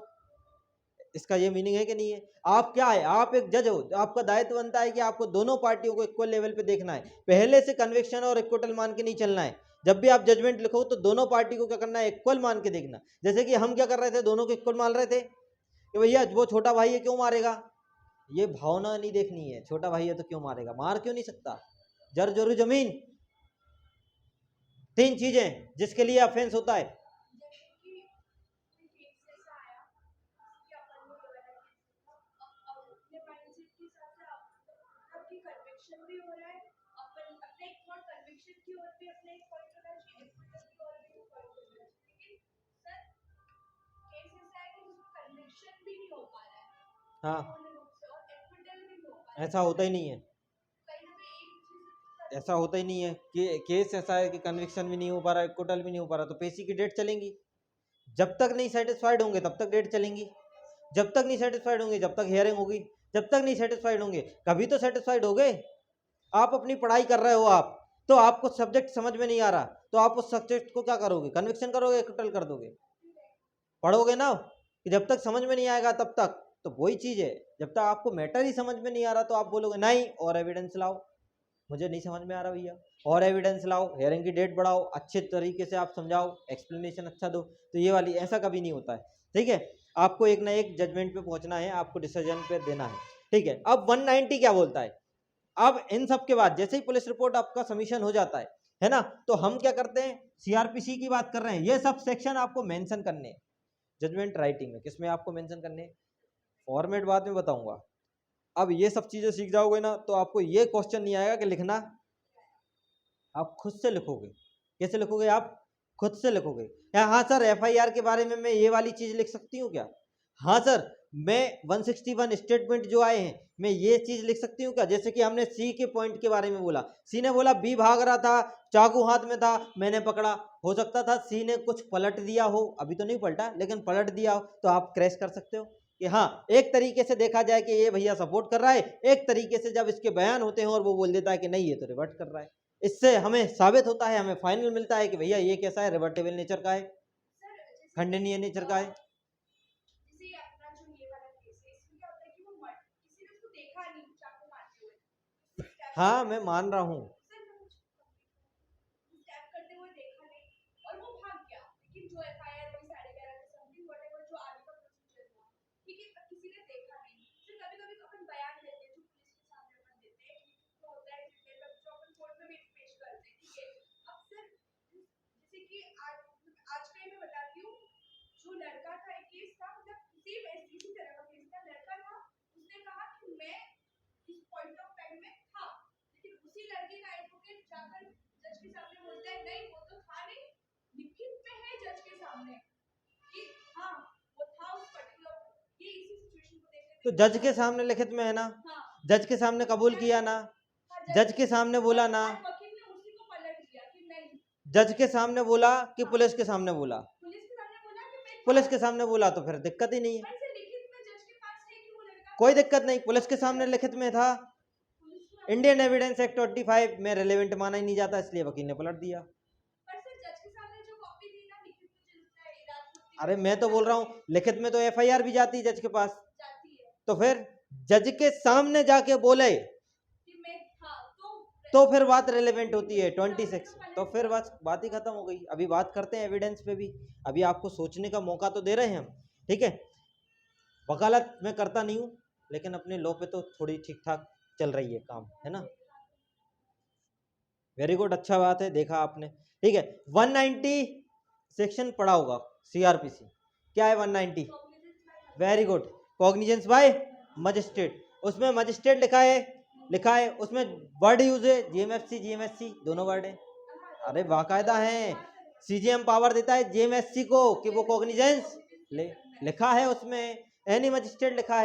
इसका ये मीनिंग है कि नहीं है? आप क्या है, आप एक जज हो, आपका दायित्व बनता है कि आपको दोनों पार्टियों को इक्वल लेवल पे देखना है, पहले से कन्विक्शन और इक्वल मान के नहीं चलना है। जब भी आप जजमेंट लिखो तो दोनों पार्टी को क्या करना है, इक्वल मान के देखना। जैसे कि हम क्या कर रहे थे, दोनों को इक्वल मान रहे थे कि भैया वो छोटा भाई है क्यों मारेगा, ये भावना नहीं देखनी है, छोटा भाई है तो क्यों मारेगा, मार क्यों नहीं सकता, जर जोरू जमीन, तीन चीजें जिसके लिए ऑफेंस होता है। हाँ, ऐसा होता ही नहीं है, ऐसा होता ही नहीं है कि केस ऐसा है कि कन्विक्शन भी नहीं हो पा रहा है, एक्विटल भी नहीं हो पा रहा, तो पेशी की डेट चलेंगी। जब तक नहीं सेटिस्फाइड होंगे तब तक डेट चलेंगी, जब तक नहीं सेटिस्फाइड होंगे जब तक हियरिंग होगी, जब तक नहीं सेटिस्फाइड होंगे। कभी तो सेटिस्फाइड हो गए। आप अपनी पढ़ाई कर रहे हो, आप तो आपको सब्जेक्ट समझ में नहीं आ रहा, तो आप उस सब्जेक्ट को क्या करोगे, कन्विक्शन करोगे, एक्विटल कर दोगे, पढ़ोगे ना, कि जब तक समझ में नहीं आएगा तब तक। तो वही चीज है, जब तक आपको मैटर ही समझ में नहीं आ रहा तो आप बोलोगे नहीं और एविडेंस लाओ, मुझे नहीं समझ में आ रहा भैया, और एविडेंस लाओ, हेयरिंग की डेट बढ़ाओ, अच्छे तरीके से आप समझाओ, एक्सप्लेनेशन अच्छा दो। तो ये वाली ऐसा कभी नहीं होता है, ठीक है। आपको एक ना एक जजमेंट पे पहुंचना है, आपको डिसीजन पे देना है, ठीक है। अब 190 क्या बोलता है? अब इन सब के बाद जैसे ही पुलिस रिपोर्ट आपका सबमिशन हो जाता है ना, तो हम क्या करते हैं, सीआरपीसी की बात कर रहे हैं, ये सब सेक्शन आपको मेंशन करने हैं जजमेंट राइटिंग में। किसमें आपको मेंशन करने हैं, फॉर्मेट बाद में बताऊंगा। अब ये सब चीजें सीख जाओगे ना तो आपको ये क्वेश्चन नहीं आएगा कि लिखना, आप खुद से लिखोगे। कैसे लिखोगे आप? खुद से लिखोगे। हाँ सर एफआईआर के बारे में मैं ये वाली चीज लिख सकती हूँ क्या? हाँ सर मैं 161 स्टेटमेंट जो आए हैं मैं ये चीज लिख सकती हूँ क्या? जैसे कि हमने सी के पॉइंट के बारे में बोला, सी ने बोला बी भाग रहा था, चाकू हाथ में था, मैंने पकड़ा। हो सकता था सी ने कुछ पलट दिया हो, अभी तो नहीं पलटा लेकिन पलट दिया हो, तो आप क्रैश कर सकते हो कि हाँ एक तरीके से देखा जाए कि ये भैया सपोर्ट कर रहा है, एक तरीके से जब इसके बयान होते हैं और वो बोल देता है कि नहीं ये तो रिवर्ट कर रहा है, इससे हमें साबित होता है, हमें फाइनल मिलता है कि भैया ये कैसा है, रिवर्टेबल नेचर का है, खंडनीय नेचर का है। हाँ मैं मान रहा हूँ, तो जज के सामने लिखित में है ना, जज के सामने कबूल किया ना, जज के सामने बोला ना, जज के सामने बोला कि पुलिस के सामने बोला, पुलिस के सामने बोला तो फिर दिक्कत ही नहीं है, कोई दिक्कत नहीं, पुलिस के सामने लिखित में था। इंडियन एविडेंस एक्ट 25 में रिलेवेंट माना ही नहीं जाता, इसलिए वकील ने पलट दिया। अरे मैं तो बोल रहा हूँ लिखित में तो एफआईआर भी जाती है जज के पास, तो फिर जज के सामने जाके बोले तो फिर बात रिलेवेंट होती है 26, तो फिर बात ही खत्म हो गई। अभी बात करते हैं एविडेंस पे भी, अभी आपको सोचने का मौका तो दे रहे हैं हम, ठीक है। वकालत मैं करता नहीं हूँ लेकिन अपने लॉ पे तो थोड़ी ठीक ठाक चल रही है काम, है ना। वेरी गुड, अच्छा बात है, देखा आपने, ठीक है। 190 सेक्शन पढ़ा होगा सीआरपीसी, क्या है 190? Very good, cognizance by magistrate, उसमें मजिस्ट्रेट लिखा है, उसमें वर्ड यूज है जीएमएफसी जीएमएससी दोनों वर्ड है। अरे बाकायदा है, सीजीएम पावर देता है जीएमएससी को कि वो कॉग्निजेंस ले, लिखा है उसमें, एनी मजिस्ट्रेट लिखा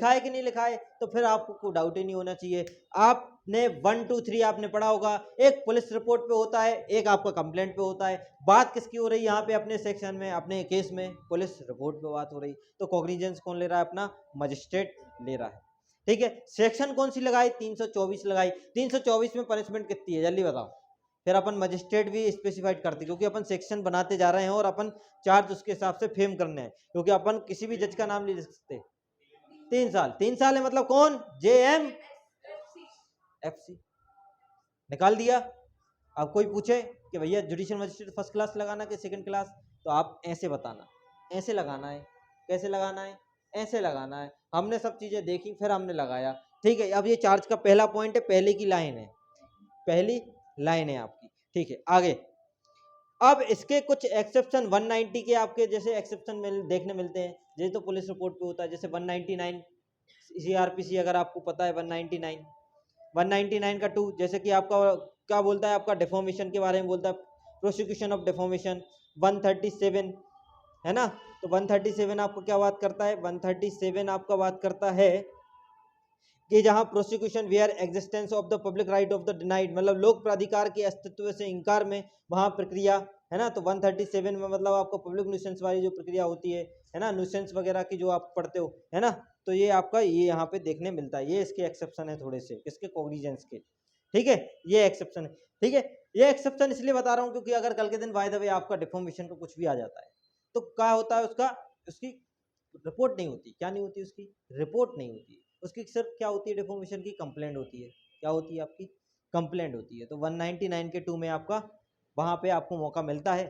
है कि नहीं लिखा है, तो फिर आपको डाउट ही नहीं होना चाहिए। आपने 1 2 3 आपने पढ़ा होगा, एक पुलिस रिपोर्ट पे होता है, एक आपका कंप्लेंट पे होता है। बात किसकी हो रही है यहाँ पे अपने सेक्शन में, अपने केस में पुलिस रिपोर्ट पे बात हो रही, तो कॉग्निजेंस कौन ले रहा है, अपना मजिस्ट्रेट ले रहा है। ठीक है, सेक्शन कौन सी लगाई, 324 लगाई। 324 में पनिशमेंट कितनी है जल्दी बताओ, फिर अपन मजिस्ट्रेट भी स्पेसिफाइड करते, क्योंकि अपन सेक्शन बनाते जा रहे हैं और अपन चार्ज उसके हिसाब से फेम करने हैं, क्योंकि अपन किसी भी जज का नाम नहीं लिख सकते। 3 साल है, मतलब कौन, JM FC निकाल दिया। अब कोई पूछे कि भैया जुडिशियल मजिस्ट्रेट फर्स्ट क्लास लगाना कि सेकंड क्लास, तो आप ऐसे बताना, ऐसे लगाना है। कैसे लगाना है, ऐसे लगाना है। हमने सब चीजें देखी, फिर हमने लगाया। ठीक है, अब ये चार्ज का पहला पॉइंट है, पहले की लाइन है, पहली लाइन है आपकी। ठीक है, आगे अब इसके कुछ एक्सेप्शन 190 के आपके जैसे एक्सेप्शन देखने मिलते हैं, ये तो पुलिस रिपोर्ट पे होता है। जैसे 199 CRPC अगर आपको पता है, 199 का 2, जैसे कि आपका क्या बोलता है, आपका डिफॉर्मेशन के बारे में बोलता है, प्रोसिक्यूशन ऑफ डिफॉर्मेशन। 137 है ना, तो 137 आपको क्या बात करता है, 137 आपका बात करता है कि जहां prosecution where existence of the public right of the denied, मतलब लोक प्राधिकार के अस्तित्व से इंकार में वहां प्रक्रिया, है ना। तो 137 में मतलब आपको पब्लिक न्यूसेंस वाली जो प्रक्रिया होती है ना, न्यूसेंस वगैरह की जो आप पढ़ते हो, है ना, तो ये आपका ये यहाँ पे देखने मिलता है। ये इसके एक्सेप्शन है थोड़े से, किसके, कॉग्निजेंस के। ठीक है, ये एक्सेप्शन है। ठीक है, ये एक्सेप्शन इसलिए बता रहा हूँ क्योंकि अगर कल के दिन बाय द वे आपका डिफॉर्मेशन का कुछ भी आ जाता है, तो क्या होता है, उसकी रिपोर्ट नहीं होती। क्या नहीं होती, उसकी रिपोर्ट नहीं होती, उसकी सिर्फ क्या होती है, डिफॉर्मेशन की कंप्लेंट होती है। क्या होती है, आपकी कंप्लेंट होती है। तो 199 के 2 में आपका वहां पे आपको मौका मिलता है।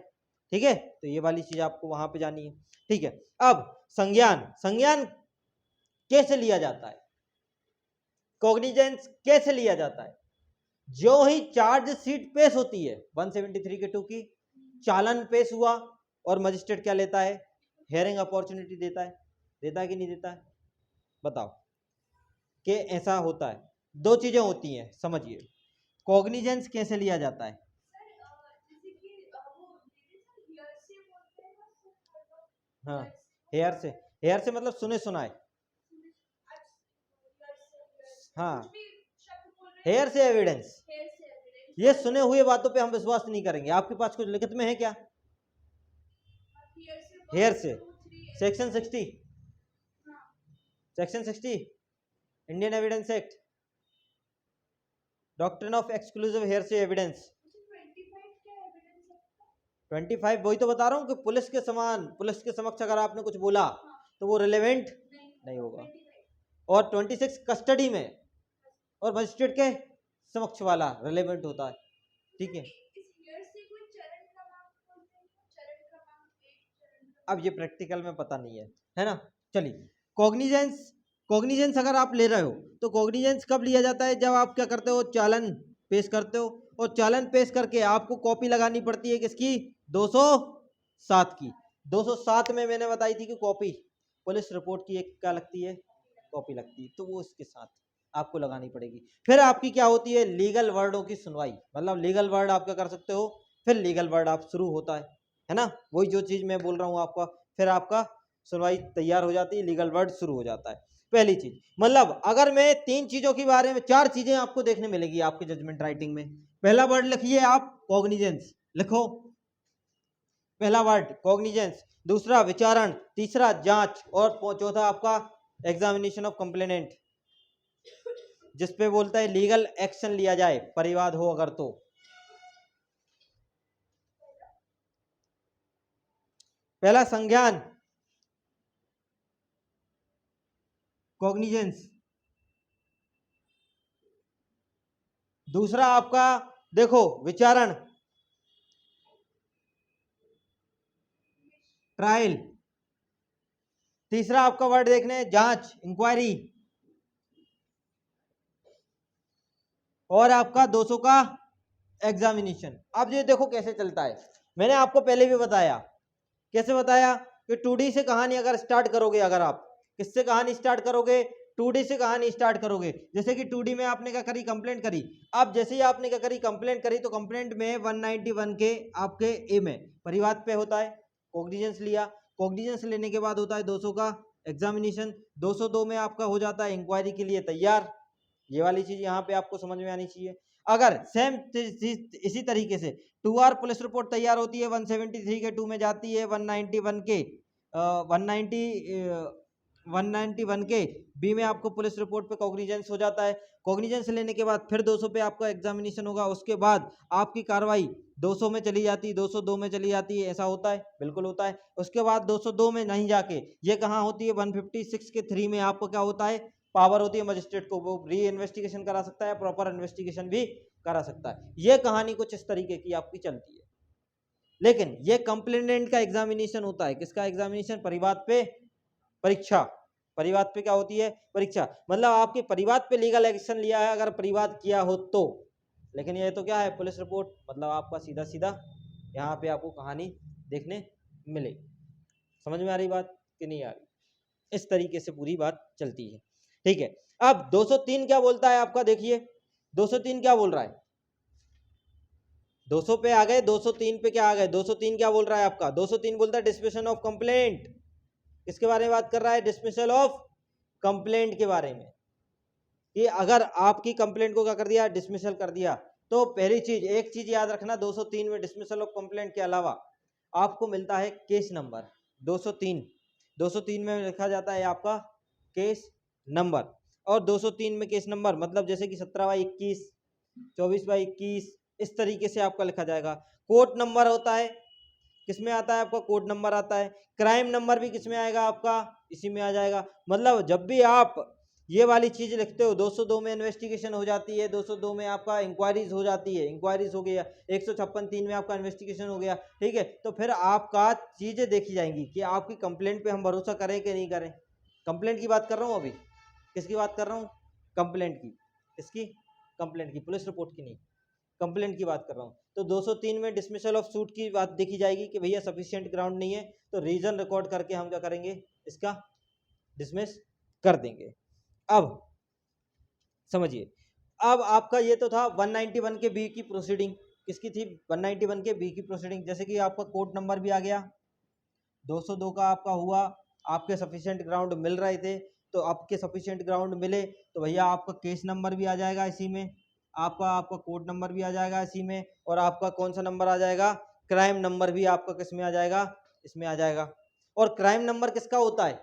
ठीक है, तो ये वाली चीज आपको वहां पे जानी है। ठीक है, अब संज्ञान कैसे लिया जाता है, कॉग्निजेंस कैसे लिया जाता है। जो ही चार्जशीट पेश होती है 173 के 2 की, चालन पेश हुआ और मजिस्ट्रेट क्या लेता है, हेयरिंग अपॉर्चुनिटी देता है कि नहीं देता है, बताओ कि ऐसा होता है। दो चीजें होती हैं, समझिए कॉग्निजेंस कैसे लिया जाता है। हाँ, हेयर से मतलब सुने सुनाए। हाँ, हेयर से एविडेंस, ये सुने हुए बातों पे हम विश्वास नहीं करेंगे। आपके पास कुछ लिखित में है क्या, hearsay, section 60 Indian evidence act, doctrine of exclusive hearsay evidence. 25 वही तो बता रहा हूँ कि पुलिस के समान, पुलिस के समक्ष अगर आपने कुछ बोला तो वो रिलेवेंट नहीं होगा। और 26 कस्टडी में और मजिस्ट्रेट के समक्ष वाला रिलेवेंट होता है। ठीक है, अब ये प्रैक्टिकल में पता नहीं है ना। चलिए, कॉग्निजेंस अगर आप ले रहे हो तो कॉग्निजेंस कब लिया जाता है, जब आप क्या करते हो, चालन पेश करते हो, और चालन पेश करके आपको कॉपी लगानी पड़ती है किसकी, 207 की। 207 में मैंने बताई थी कि कॉपी पुलिस रिपोर्ट की एक क्या लगती है, कॉपी लगती है, तो वो इसके साथ आपको लगानी पड़ेगी। फिर आपकी क्या होती है, लीगल वर्डों की सुनवाई, मतलब लीगल वर्ड आप क्या कर सकते हो, फिर लीगल वर्ड आप शुरू होता है ना, वही जो चीज मैं बोल रहा हूँ आपका, फिर आपका सुनवाई तैयार हो जाती है, लीगल वर्ड शुरू हो जाता है। पहली चीज, मतलब अगर मैं 3 चीजों के बारे में, 4 चीजें आपको देखने मिलेगी आपके जजमेंट राइटिंग में। पहला वर्ड लिखिए आप, कॉग्निजेंस लिखो, पहला वर्ड कॉग्निजेंस, दूसरा विचारण, तीसरा जांच, और चौथा आपका एग्जामिनेशन ऑफ कंप्लेनेंट, जिसपे बोलता है लीगल एक्शन लिया जाए, परिवाद हो अगर तो। पहला संज्ञान, कॉग्निजेंस। दूसरा आपका देखो विचारण, ट्रायल। तीसरा आपका वर्ड देखने, जांच, इंक्वायरी। और आपका 200 का एग्जामिनेशन। अब ये देखो कैसे चलता है, मैंने आपको पहले भी बताया, कैसे बताया कि 2D से कहानी अगर स्टार्ट करोगे, अगर आप किससे कहानी स्टार्ट करोगे, 2D से कहानी स्टार्ट करोगे। जैसे कि 2D में आपने क्या करी, कंप्लेंट करी। अब जैसे ही आपने क्या करी, कंप्लेंट करी, तो कंप्लेंट में 191 के आपके ए में परिवाद पे होता है, कॉग्निजेंस लिया। कॉग्निजेंस लेने के बाद होता है 200 का एग्जामिनेशन। 202 में आपका हो जाता है इंक्वायरी के लिए तैयार। ये वाली चीज यहाँ पे आपको समझ में आनी चाहिए। अगर सेम इसी तरीके से 2R पुलिस रिपोर्ट तैयार होती है 173 के 2 में जाती है 191 के 191 के बी में आपको पुलिस रिपोर्ट पे कॉग्निजेंस हो जाता है। कॉग्निजेंस लेने के बाद फिर 200 पे आपका एग्जामिनेशन होगा, उसके बाद आपकी कार्रवाई 200 में चली जाती है, 202 में चली जाती है, ऐसा होता है, बिल्कुल होता है। उसके बाद 202 में नहीं जाके ये कहाँ होती है 156 के 3 में आपको क्या होता है, पावर होती है मजिस्ट्रेट को, वो री इन्वेस्टिगेशन करा सकता है, प्रॉपर इन्वेस्टिगेशन भी करा सकता है। ये कहानी कुछ इस तरीके की आपकी चलती है। लेकिन ये कंप्लेनेंट का एग्जामिनेशन होता है, किसका एग्जामिनेशन, परिवाद पे परीक्षा। परिवाद पे क्या होती है, परीक्षा, मतलब आपके परिवाद पे लीगल एक्शन लिया है अगर परिवाद किया हो तो। लेकिन ये तो क्या है, पुलिस रिपोर्ट, मतलब आपका सीधा सीधा यहाँ पे आपको कहानी देखने मिलेगी। समझ में आ रही बात कि नहीं आ रही? इस तरीके से पूरी बात चलती है, ठीक है। अब 203 क्या बोलता है आपका, देखिए 203 क्या बोल रहा है, 200 पे आ गए, 203 पे क्या आ गए, 203 क्या बोल रहा है आपका, 203 बोलता है डिस्मिशन ऑफ कंप्लेंट। किसके बारे में बात कर रहा है, डिस्मिसल ऑफ कंप्लेंट के बारे में, कि अगर आपकी कंप्लेंट को क्या कर दिया, डिसमिसल कर दिया। तो पहली चीज, एक चीज याद रखना, 203 में डिसमिसल ऑफ कंप्लेंट के अलावा आपको मिलता है केस नंबर 203। 203 में लिखा जाता है आपका केस नंबर, और 203 में केस नंबर मतलब जैसे कि 17/21, 24/21, इस तरीके से आपका लिखा जाएगा। कोर्ट नंबर होता है, किसमें आता है आपका, कोर्ट नंबर आता है। क्राइम नंबर भी किसमें आएगा आपका, इसी में आ जाएगा। मतलब जब भी आप ये वाली चीज लिखते हो, 202 में इन्वेस्टिगेशन हो जाती है, 202 में आपका इंक्वायरीज हो जाती है, इंक्वायरीज हो गया, 156(3) में आपका इन्वेस्टिगेशन हो गया, ठीक है। तो फिर आपका चीजें देखी जाएंगी कि आपकी कंप्लेंट पे हम भरोसा करें कि नहीं करें। कंप्लेंट की बात कर रहा हूँ अभी, किसकी बात कर रहा हूँ, कंप्लेंट की, इसकी कंप्लेंट की, पुलिस रिपोर्ट की नहीं, कंप्लेंट की बात कर रहा हूँ। तो 203 में डिसमिसल ऑफ सूट की बात देखी जाएगी कि भैया सफिशिएंट ग्राउंड नहीं है, तो रीजन रिकॉर्ड करके हम क्या करेंगे, इसका डिसमिस कर देंगे। अब समझिए, अब आपका ये तो था 191 के बी की प्रोसीडिंग, किसकी थी, 191 के बी की प्रोसीडिंग। जैसे कि आपका कोर्ट नंबर भी आ गया, 202 का आपका हुआ, आपके सफिशिएंट ग्राउंड मिल रहे थे, तो आपके सफिशिएंट ग्राउंड मिले तो भैया आपका केस नंबर भी आ जाएगा इसी में, आपका कोर्ट नंबर भी आ जाएगा इसी में, और आपका कौन सा नंबर आ जाएगा, क्राइम नंबर भी आपका किस में आ जाएगा, इसमें आ जाएगा। और क्राइम नंबर किसका होता है,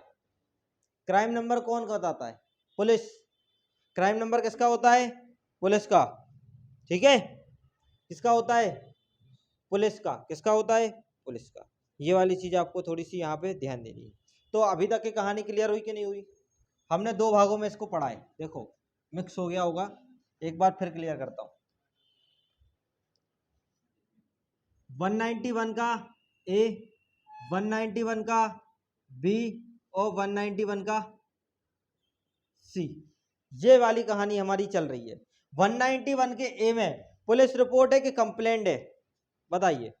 क्राइम नंबर कौन का बताता है, पुलिस। क्राइम नंबर किसका होता है, पुलिस का, ठीक है। किसका होता है, पुलिस का, किसका होता है, पुलिस का। ये वाली चीज आपको थोड़ी सी यहाँ पे ध्यान देनी है। तो अभी तक की कहानी क्लियर हुई कि नहीं हुई, हमने दो भागों में इसको पढ़ा है, देखो मिक्स हो गया होगा, एक बार फिर क्लियर करता हूं। 191 का ए, 191 का बी और 191 का सी, ये वाली कहानी हमारी चल रही है। 191 के ए में पुलिस रिपोर्ट है कि कंप्लेंट है, बताइए,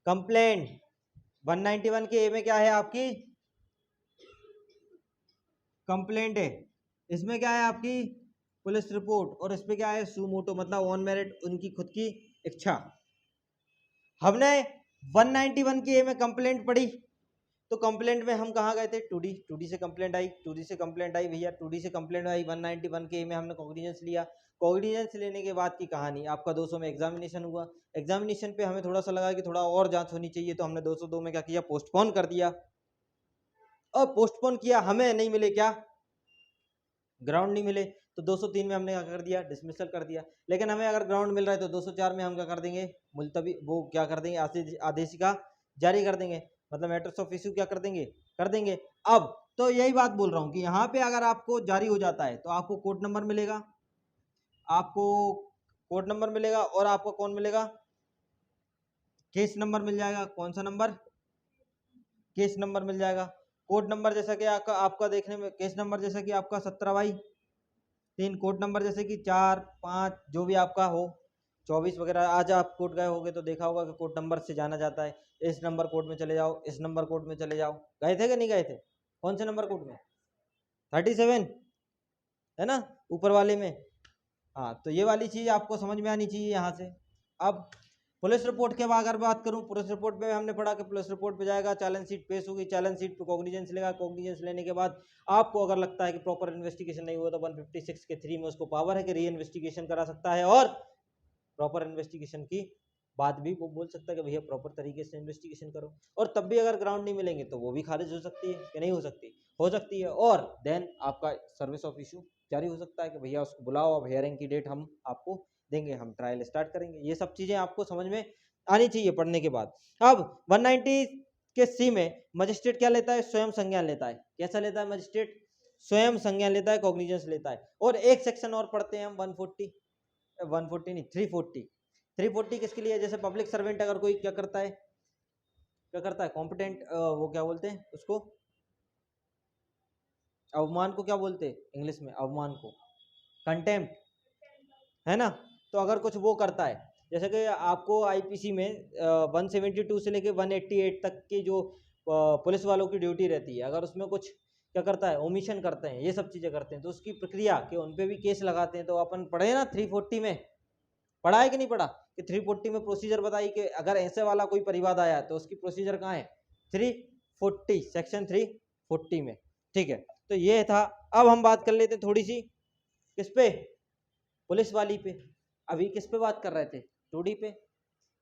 कंप्लेंट। 191 के ए में क्या है आपकी, कंप्लेंट है। इसमें क्या है आपकी, पुलिस रिपोर्ट, और इस पे क्या है, सुमोटो, मतलब ऑन मेरिट, उनकी खुद की इच्छा। हमने 191 के ए में कंप्लेंट पढ़ी, तो कंप्लेंट में हम कहाँ गए थे, 2D, 2D से कंप्लेंट आई, 2D से कंप्लेंट आई भैया, 2D से कंप्लेंट आई, 191 के ए में हमने कॉग्निजेंस लिया। कॉग्निजेंस लेने के बाद की कहानी आपका 200 में एग्जामिनेशन हुआ। एग्जामिनेशन पे हमें थोड़ा सा लगा कि थोड़ा और जांच होनी चाहिए, तो हमने 202 में क्या किया, पोस्टपोन कर दिया। और पोस्टपोन किया, हमें नहीं मिले क्या, ग्राउंड नहीं मिले, तो 203 में हमने क्या कर दिया, डिसमिसल कर दिया। लेकिन हमें अगर ग्राउंड मिल रहा है तो 204 में हम क्या कर देंगे, मुलतवी, वो क्या कर देंगे, आदेशिका जारी कर देंगे, मतलब मैटर्स ऑफ इश्यू क्या कर देंगे, कर देंगे। अब तो यही बात बोल रहा हूँ कि यहाँ पे अगर आपको जारी हो जाता है तो आपको कोर्ट नंबर मिलेगा, आपको कोर्ट नंबर मिलेगा, और आपको कौन मिलेगा, केस नंबर मिल जाएगा। कौन सा नंबर, केस नंबर मिल जाएगा। कोर्ट नंबर जैसा कि आपका देखने में, केस नंबर जैसा कि आपका 17/3, कोर्ट नंबर जैसे कि 4, 5 जो भी आपका हो, 24 वगैरह। आज आप कोर्ट गए होगे तो देखा होगा कि कोर्ट नंबर से जाना जाता है, इस नंबर कोर्ट में चले जाओ, इस नंबर कोर्ट में चले जाओ। गए थे कि नहीं गए थे, कौन से नंबर कोर्ट में, 37 है ना, ऊपर वाले में। हाँ, तो ये वाली चीज आपको समझ में आनी चाहिए यहाँ से। अब पुलिस रिपोर्ट के बाद अगर बात करूं, पुलिस रिपोर्ट पे हमने पढ़ा कि पुलिस रिपोर्ट पे जाएगा, चालन शीट पेश होगी, चालन शीट पे कॉग्निजेंस लेगा, कॉग्निजेंस लेने के बाद आपको अगर लगता है कि प्रॉपर इन्वेस्टिगेशन नहीं हुआ तो 156 के 3 में उसको पावर है कि री इन्वेस्टिगेशन करा सकता है, और प्रॉपर इन्वेस्टिगेशन की बात भी वो बोल सकता है कि भैया प्रॉपर तरीके से इन्वेस्टिगेशन करो, और तब भी अगर ग्राउंड नहीं मिलेंगे तो वो भी खारिज हो सकती है कि नहीं हो सकती, हो सकती है, और देन आपका सर्विस ऑफ इशू जारी हो सकता है कि भैया उसको बुलाओ, अब हियरिंग की डेट हम आपको देंगे, हम ट्रायल स्टार्ट करेंगे। ये सब चीजें आपको समझ में आनी चाहिए पढ़ने के बाद। अब 190 के सी में मजिस्ट्रेट क्या लेता है, स्वयं संज्ञान लेता है। कैसा लेता है मजिस्ट्रेट, स्वयं संज्ञान लेता है, कॉग्निजेंस लेता है। और एक सेक्शन और पढ़ते हैं हम 140 नहीं 340 किसके लिए, जैसे पब्लिक सर्वेंट अगर कोई क्या करता है कॉम्पिटेंट, वो क्या बोलते हैं उसको, अवमान को क्या बोलते हैं इंग्लिश में, अवमान को कंटेम्प्ट, है ना। तो अगर कुछ वो करता है, जैसे कि आपको आईपीसी में 172 से लेके 188 तक की जो पुलिस वालों की ड्यूटी रहती है, अगर उसमें कुछ क्या करता है, ओमिशन करते हैं, ये सब चीज़ें करते हैं, तो उसकी प्रक्रिया कि उन पे भी केस लगाते हैं। तो अपन पढ़े ना 340 में, पढ़ा है कि नहीं पढ़ा, कि 340 में प्रोसीजर बताई कि अगर ऐसे वाला कोई परिवाद आया तो उसकी प्रोसीजर कहाँ है, 340 सेक्शन 340 में। ठीक है, तो ये था। अब हम बात कर लेते हैं थोड़ी सी किस पे, पुलिस वाली पे। अभी किस पे बात कर रहे थे, 2D पे।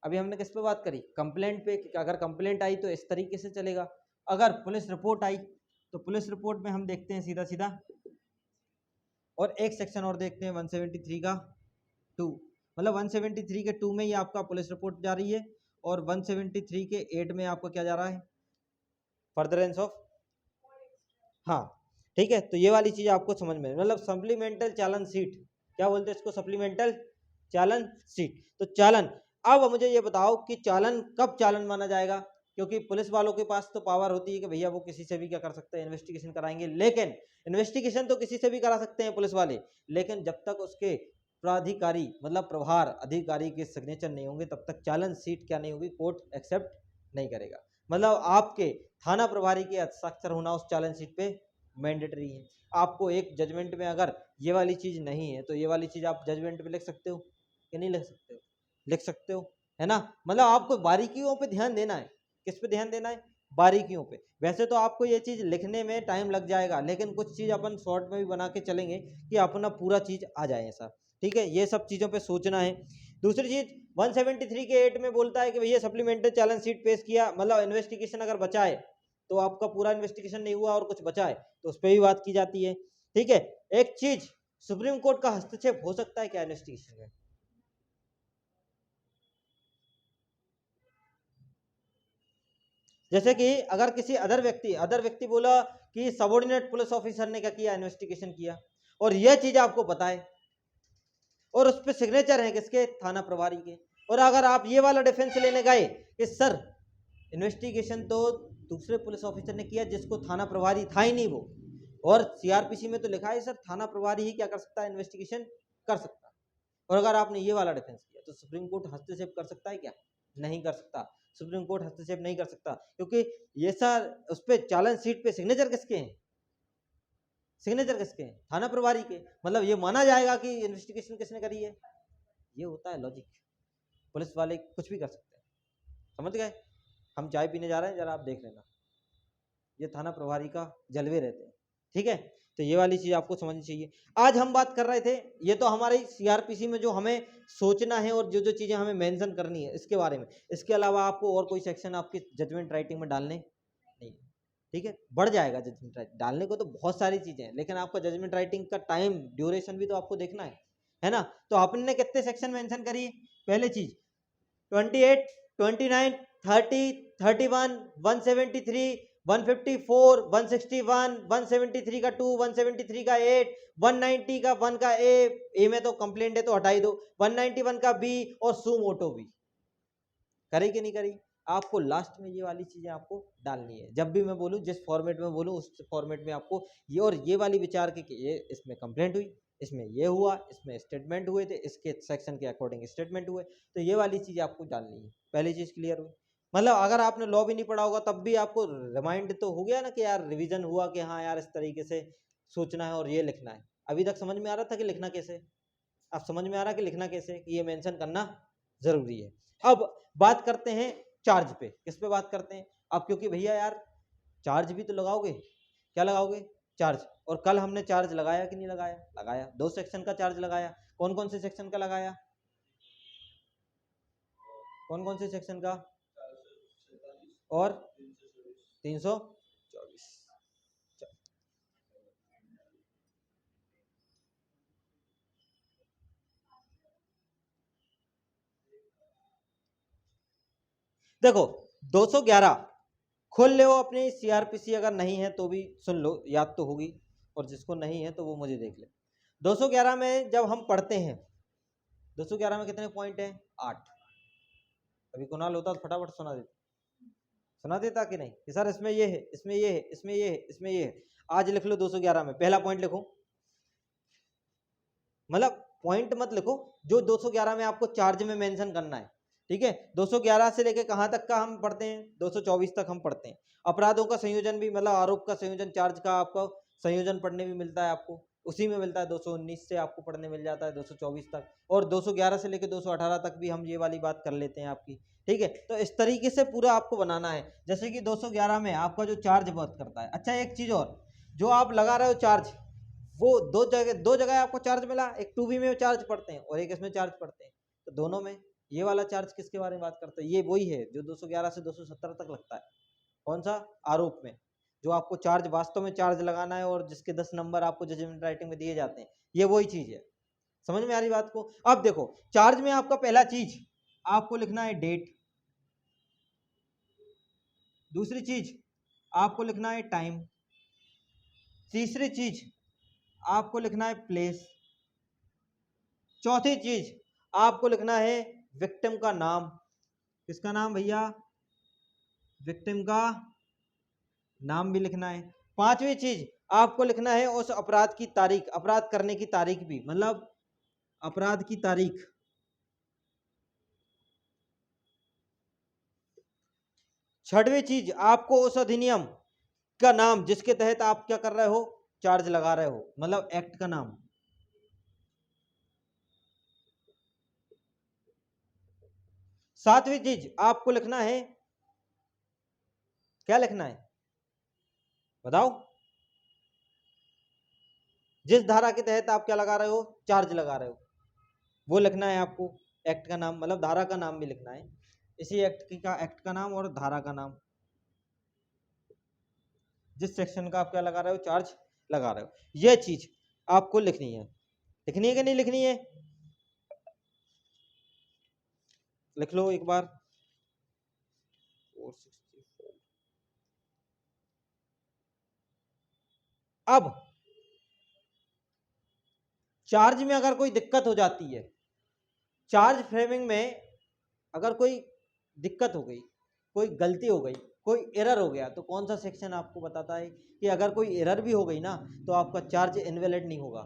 अभी हमने किस पे बात करी, कंप्लेंट पे, कि अगर कंप्लेंट आई तो इस तरीके से चलेगा, अगर पुलिस रिपोर्ट आई तो पुलिस रिपोर्ट में हम देखते हैं सीधा सीधा, और एक सेक्शन और देखते हैं 173 का 2, मतलब 173 के 2 में ही आपका पुलिस रिपोर्ट जा रही है, और 173 के 8 में आपका क्या जा रहा है, फर्दरेंस ऑफ, हाँ ठीक है। तो ये वाली चीज आपको समझ में, मतलब सप्लीमेंटल चालन सीट, क्या बोलते हैं इसको, सप्लीमेंटल चालन सीट। तो चालन, अब मुझे ये बताओ कि चालन कब चालन माना जाएगा, क्योंकि पुलिस वालों के पास तो पावर होती है कि भैया वो किसी से भी क्या कर सकते हैं, इन्वेस्टिगेशन कराएंगे, लेकिन इन्वेस्टिगेशन तो किसी से भी करा सकते हैं पुलिस वाले, लेकिन जब तक उसके प्राधिकारी मतलब प्रभार अधिकारी के सिग्नेचर नहीं होंगे तब तक चालन सीट क्या नहीं होगी, कोर्ट एक्सेप्ट नहीं करेगा। मतलब आपके थाना प्रभारी के हस्ताक्षर होना उस चालन सीट पे मैंडेटरी है। आपको एक जजमेंट में अगर ये वाली चीज नहीं है तो ये वाली चीज आप जजमेंट में लिख सकते हो कि नहीं लिख सकते हो, लिख सकते हो, है ना। मतलब आपको बारीकियों पे ध्यान देना है, किस पे ध्यान देना है, बारीकियों पे। वैसे तो आपको ये चीज लिखने में टाइम लग जाएगा, लेकिन कुछ चीज अपन शॉर्ट में भी बना के चलेंगे कि अपना पूरा चीज आ जाए ऐसा, ठीक है। ये सब चीजों पे सोचना है। दूसरी चीज 173 के 8 में बोलता है कि भैया सप्लीमेंट्री चालन शीट पेश किया, मतलब इन्वेस्टिगेशन अगर बचा है तो आपका पूरा इन्वेस्टिगेशन नहीं हुआ और कुछ बचा है तो उस पर भी बात की जाती है, ठीक है। एक चीज, सुप्रीम कोर्ट का हस्तक्षेप हो सकता है क्या इन्वेस्टिगेशन में, जैसे कि अगर किसी अदर व्यक्ति बोला कि सबऑर्डिनेट पुलिस ऑफिसर ने क्या किया, इन्वेस्टिगेशन किया, और यह चीज आपको पता है, और उस पर सिग्नेचर है किसके, थाना प्रभारी के, और अगर आप ये वाला डिफेंस लेने गए कि सर इन्वेस्टिगेशन तो दूसरे पुलिस ऑफिसर ने किया जिसको थाना प्रभारी था ही नहीं वो, और सीआरपीसी में तो लिखा है सर थाना प्रभारी ही क्या कर सकता है, इन्वेस्टिगेशन कर सकता है, और अगर आपने ये वाला डिफेंस किया तो सुप्रीम कोर्ट हस्तक्षेप कर सकता है क्या, नहीं कर सकता। सुप्रीम कोर्ट हस्तक्षेप नहीं कर सकता, क्योंकि ये सर उस पर चालन सीट पे सिग्नेचर किसके हैं, सिग्नेचर किसके हैं, थाना प्रभारी के, मतलब ये माना जाएगा कि इन्वेस्टिगेशन किसने करी है। ये होता है लॉजिक, पुलिस वाले कुछ भी कर सकते हैं, समझ गए। हम चाय पीने जा रहे हैं, जरा आप देख लेना, ये थाना प्रभारी का जलवे रहते हैं, ठीक है। तो ये वाली चीज आपको समझनी चाहिए। आज हम बात कर रहे थे, ये तो हमारे सीआरपीसी में जो हमें सोचना है और जो जो चीजें हमें मेंशन करनी है इसके बारे में, इसके अलावा आपको और कोई सेक्शन आपकी जजमेंट राइटिंग में डालने नहीं, ठीक है। बढ़ जाएगा जजमेंट राइटिंग, डालने को तो बहुत सारी चीजें हैं, लेकिन आपका जजमेंट राइटिंग का टाइम ड्यूरेशन भी तो आपको देखना है ना। तो आपने कितने सेक्शन मेंशन करी, पहले चीज 28, 29, 30, 31, 173, 154, 161, 173 का 2, 173 का 8, 190 का 1 का ए में तो कंप्लेंट है तो हटा ही दो, 191 का बी और सू मोटो बी, करी कि नहीं करी। आपको लास्ट में ये वाली चीजें आपको डालनी है, जब भी मैं बोलूँ जिस फॉर्मेट में बोलूँ उस फॉर्मेट में आपको ये और ये वाली विचार के कि ये इसमें कंप्लेंट हुई, इसमें ये हुआ, इसमें स्टेटमेंट हुए थे, इसके सेक्शन के अकॉर्डिंग स्टेटमेंट हुए, तो ये वाली चीज आपको डालनी है। पहली चीज क्लियर हुई, मतलब अगर आपने लॉ भी नहीं पढ़ा होगा तब भी आपको रिमाइंड तो हो गया ना कि यार रिवीजन हुआ कि हाँ यार इस तरीके से सोचना है और ये लिखना है। अभी तक समझ में आ रहा था कि लिखना कैसे, अब समझ में आ रहा कि लिखना कैसे, कि ये मेंशन करना जरूरी है। अब बात करते हैं चार्ज पे, किस पे बात करते हैं अब, क्योंकि भैया यार चार्ज भी तो लगाओगे, क्या लगाओगे, चार्ज। और कल हमने चार्ज लगाया कि नहीं लगाया, लगाया, 2 सेक्शन का चार्ज लगाया। कौन कौन से सेक्शन का लगाया, कौन कौन से सेक्शन का, और 324। देखो 211 खोल ले, अपनी सीआरपीसी अगर नहीं है तो भी सुन लो, याद तो होगी, और जिसको नहीं है तो वो मुझे देख ले। 211 में जब हम पढ़ते हैं, 211 में कितने पॉइंट हैं, 8। अभी कुणाल होता तो फटाफट सुना देता कि नहीं, कि सर इसमें ये है, इसमें ये है, इसमें ये है, इसमें ये है। आज लिख लो 211 में पहला पॉइंट लिखो, मतलब पॉइंट मत लिखो, जो 211 में आपको चार्ज में मेंशन करना है, ठीक है। 211 से लेके कहां तक का हम पढ़ते हैं, 224 तक हम पढ़ते हैं। अपराधों का संयोजन भी, मतलब आरोप का संयोजन, चार्ज का आपको संयोजन पढ़ने भी मिलता है, आपको उसी में मिलता है। 219 से आपको पढ़ने मिल जाता है 224 तक, और 211 से लेके 218 तक भी हम ये वाली बात कर लेते हैं आपकी, ठीक है। तो इस तरीके से पूरा आपको बनाना है। जैसे कि 211 में आपका जो चार्ज बात करता है। अच्छा एक चीज और, जो आप लगा रहे हो चार्ज, वो दो जगह आपको चार्ज मिला, एक 2B में चार्ज पढ़ते हैं और एक इसमें चार्ज पढ़ते हैं, तो दोनों में ये वाला चार्ज किसके बारे में बात करते हैं, ये वही है जो 211 से 270 तक लगता है। कौन सा, आरोप में, जो आपको चार्ज वास्तव में चार्ज लगाना है और जिसके 10 नंबर आपको जजमेंट राइटिंग में दिए जाते हैं, ये वही चीज है। समझ में आ रही बात को। अब देखो चार्ज में आपका पहला चीज आपको लिखना है डेट, दूसरी चीज आपको लिखना है टाइम, तीसरी चीज आपको लिखना है प्लेस, चौथी चीज आपको लिखना है विक्टिम का नाम। किसका नाम भैया, विक्टिम का नाम भी लिखना है। पांचवी चीज आपको लिखना है उस अपराध की तारीख, अपराध करने की तारीख भी, मतलब अपराध की तारीख। छठवीं चीज आपको उस अधिनियम का नाम जिसके तहत आप क्या कर रहे हो, चार्ज लगा रहे हो, मतलब एक्ट का नाम। सातवीं चीज आपको लिखना है, क्या लिखना है बताओ, जिस धारा के तहत आप क्या लगा रहे हो, चार्ज लगा रहे हो, वो लिखना है आपको। एक्ट का नाम मतलब धारा का नाम भी लिखना है, इसी एक्ट का नाम और धारा का नाम, जिस सेक्शन का आप क्या लगा रहे हो, चार्ज लगा रहे हो, ये चीज आपको लिखनी है। लिखनी है कि नहीं लिखनी है, लिख लो एक बार। 464। अब चार्ज में अगर कोई दिक्कत हो जाती है, चार्ज फ्रेमिंग में अगर कोई दिक्कत हो गई, कोई गलती हो गई, कोई एरर हो गया, तो कौन सा सेक्शन आपको बताता है कि अगर कोई एरर भी हो गई ना तो आपका चार्ज इनवैलिड नहीं होगा।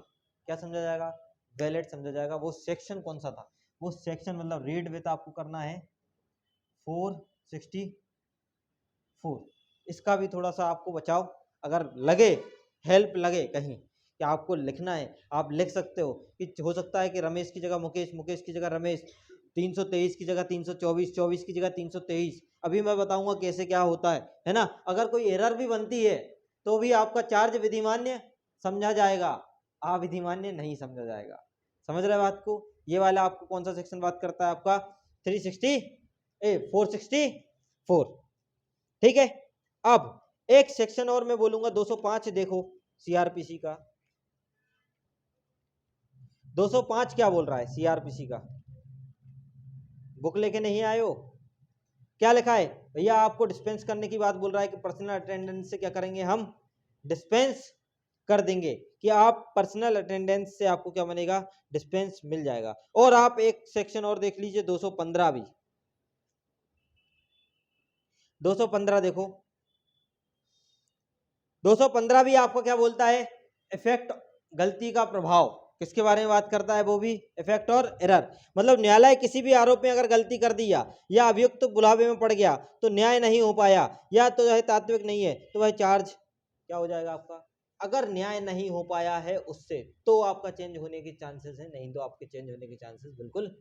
क्या समझा जाएगा, वैलिड समझा जाएगा। वो सेक्शन कौन सा था, वो सेक्शन मतलब रीड विथ आपको करना है 464। इसका भी थोड़ा सा आपको बचाओ, अगर लगे हेल्प लगे कहीं कि आपको लिखना है, आप लिख सकते हो कि हो सकता है कि रमेश की जगह मुकेश, मुकेश की जगह रमेश, 323 की जगह 324, 24 की जगह 323। अभी मैं बताऊंगा कैसे क्या होता है ना। अगर कोई एरर भी बनती है तो भी आपका चार्ज विधिमान्य समझा जाएगा, अविधिमान्य नहीं समझा जाएगा। समझ रहे बात को। ये वाला आपको कौन सा सेक्शन बात करता है, आपका 464। ठीक है। अब एक सेक्शन और मैं बोलूंगा 205, देखो सीआरपीसी का 205 क्या बोल रहा है सीआरपीसी का, बुक लेके नहीं आए हो, क्या लिखा है भैया, आपको डिस्पेंस करने की बात बोल रहा है कि पर्सनल अटेंडेंस से क्या करेंगे हम, डिस्पेंस कर देंगे, कि आप पर्सनल अटेंडेंस से आपको क्या बनेगा, डिस्पेंस मिल जाएगा। और आप एक सेक्शन और देख लीजिए 215 भी, 215 देखो, 215 भी आपको क्या बोलता है, इफेक्ट, गलती का प्रभाव, किसके बारे में बात करता है, वो भी इफेक्ट और एरर। मतलब न्यायालय किसी भी आरोप में अगर गलती कर दिया या अभियुक्त तो बुलावे में पड़ गया तो न्याय नहीं हो पाया या तो वह तात्विक नहीं है तो वह चार्ज क्या हो जाएगा आपका। अगर न्याय नहीं हो पाया है उससे तो आपका चेंज होने के चांसेस है, नहीं तो आपके चेंज होने के चांसेस बिल्कुल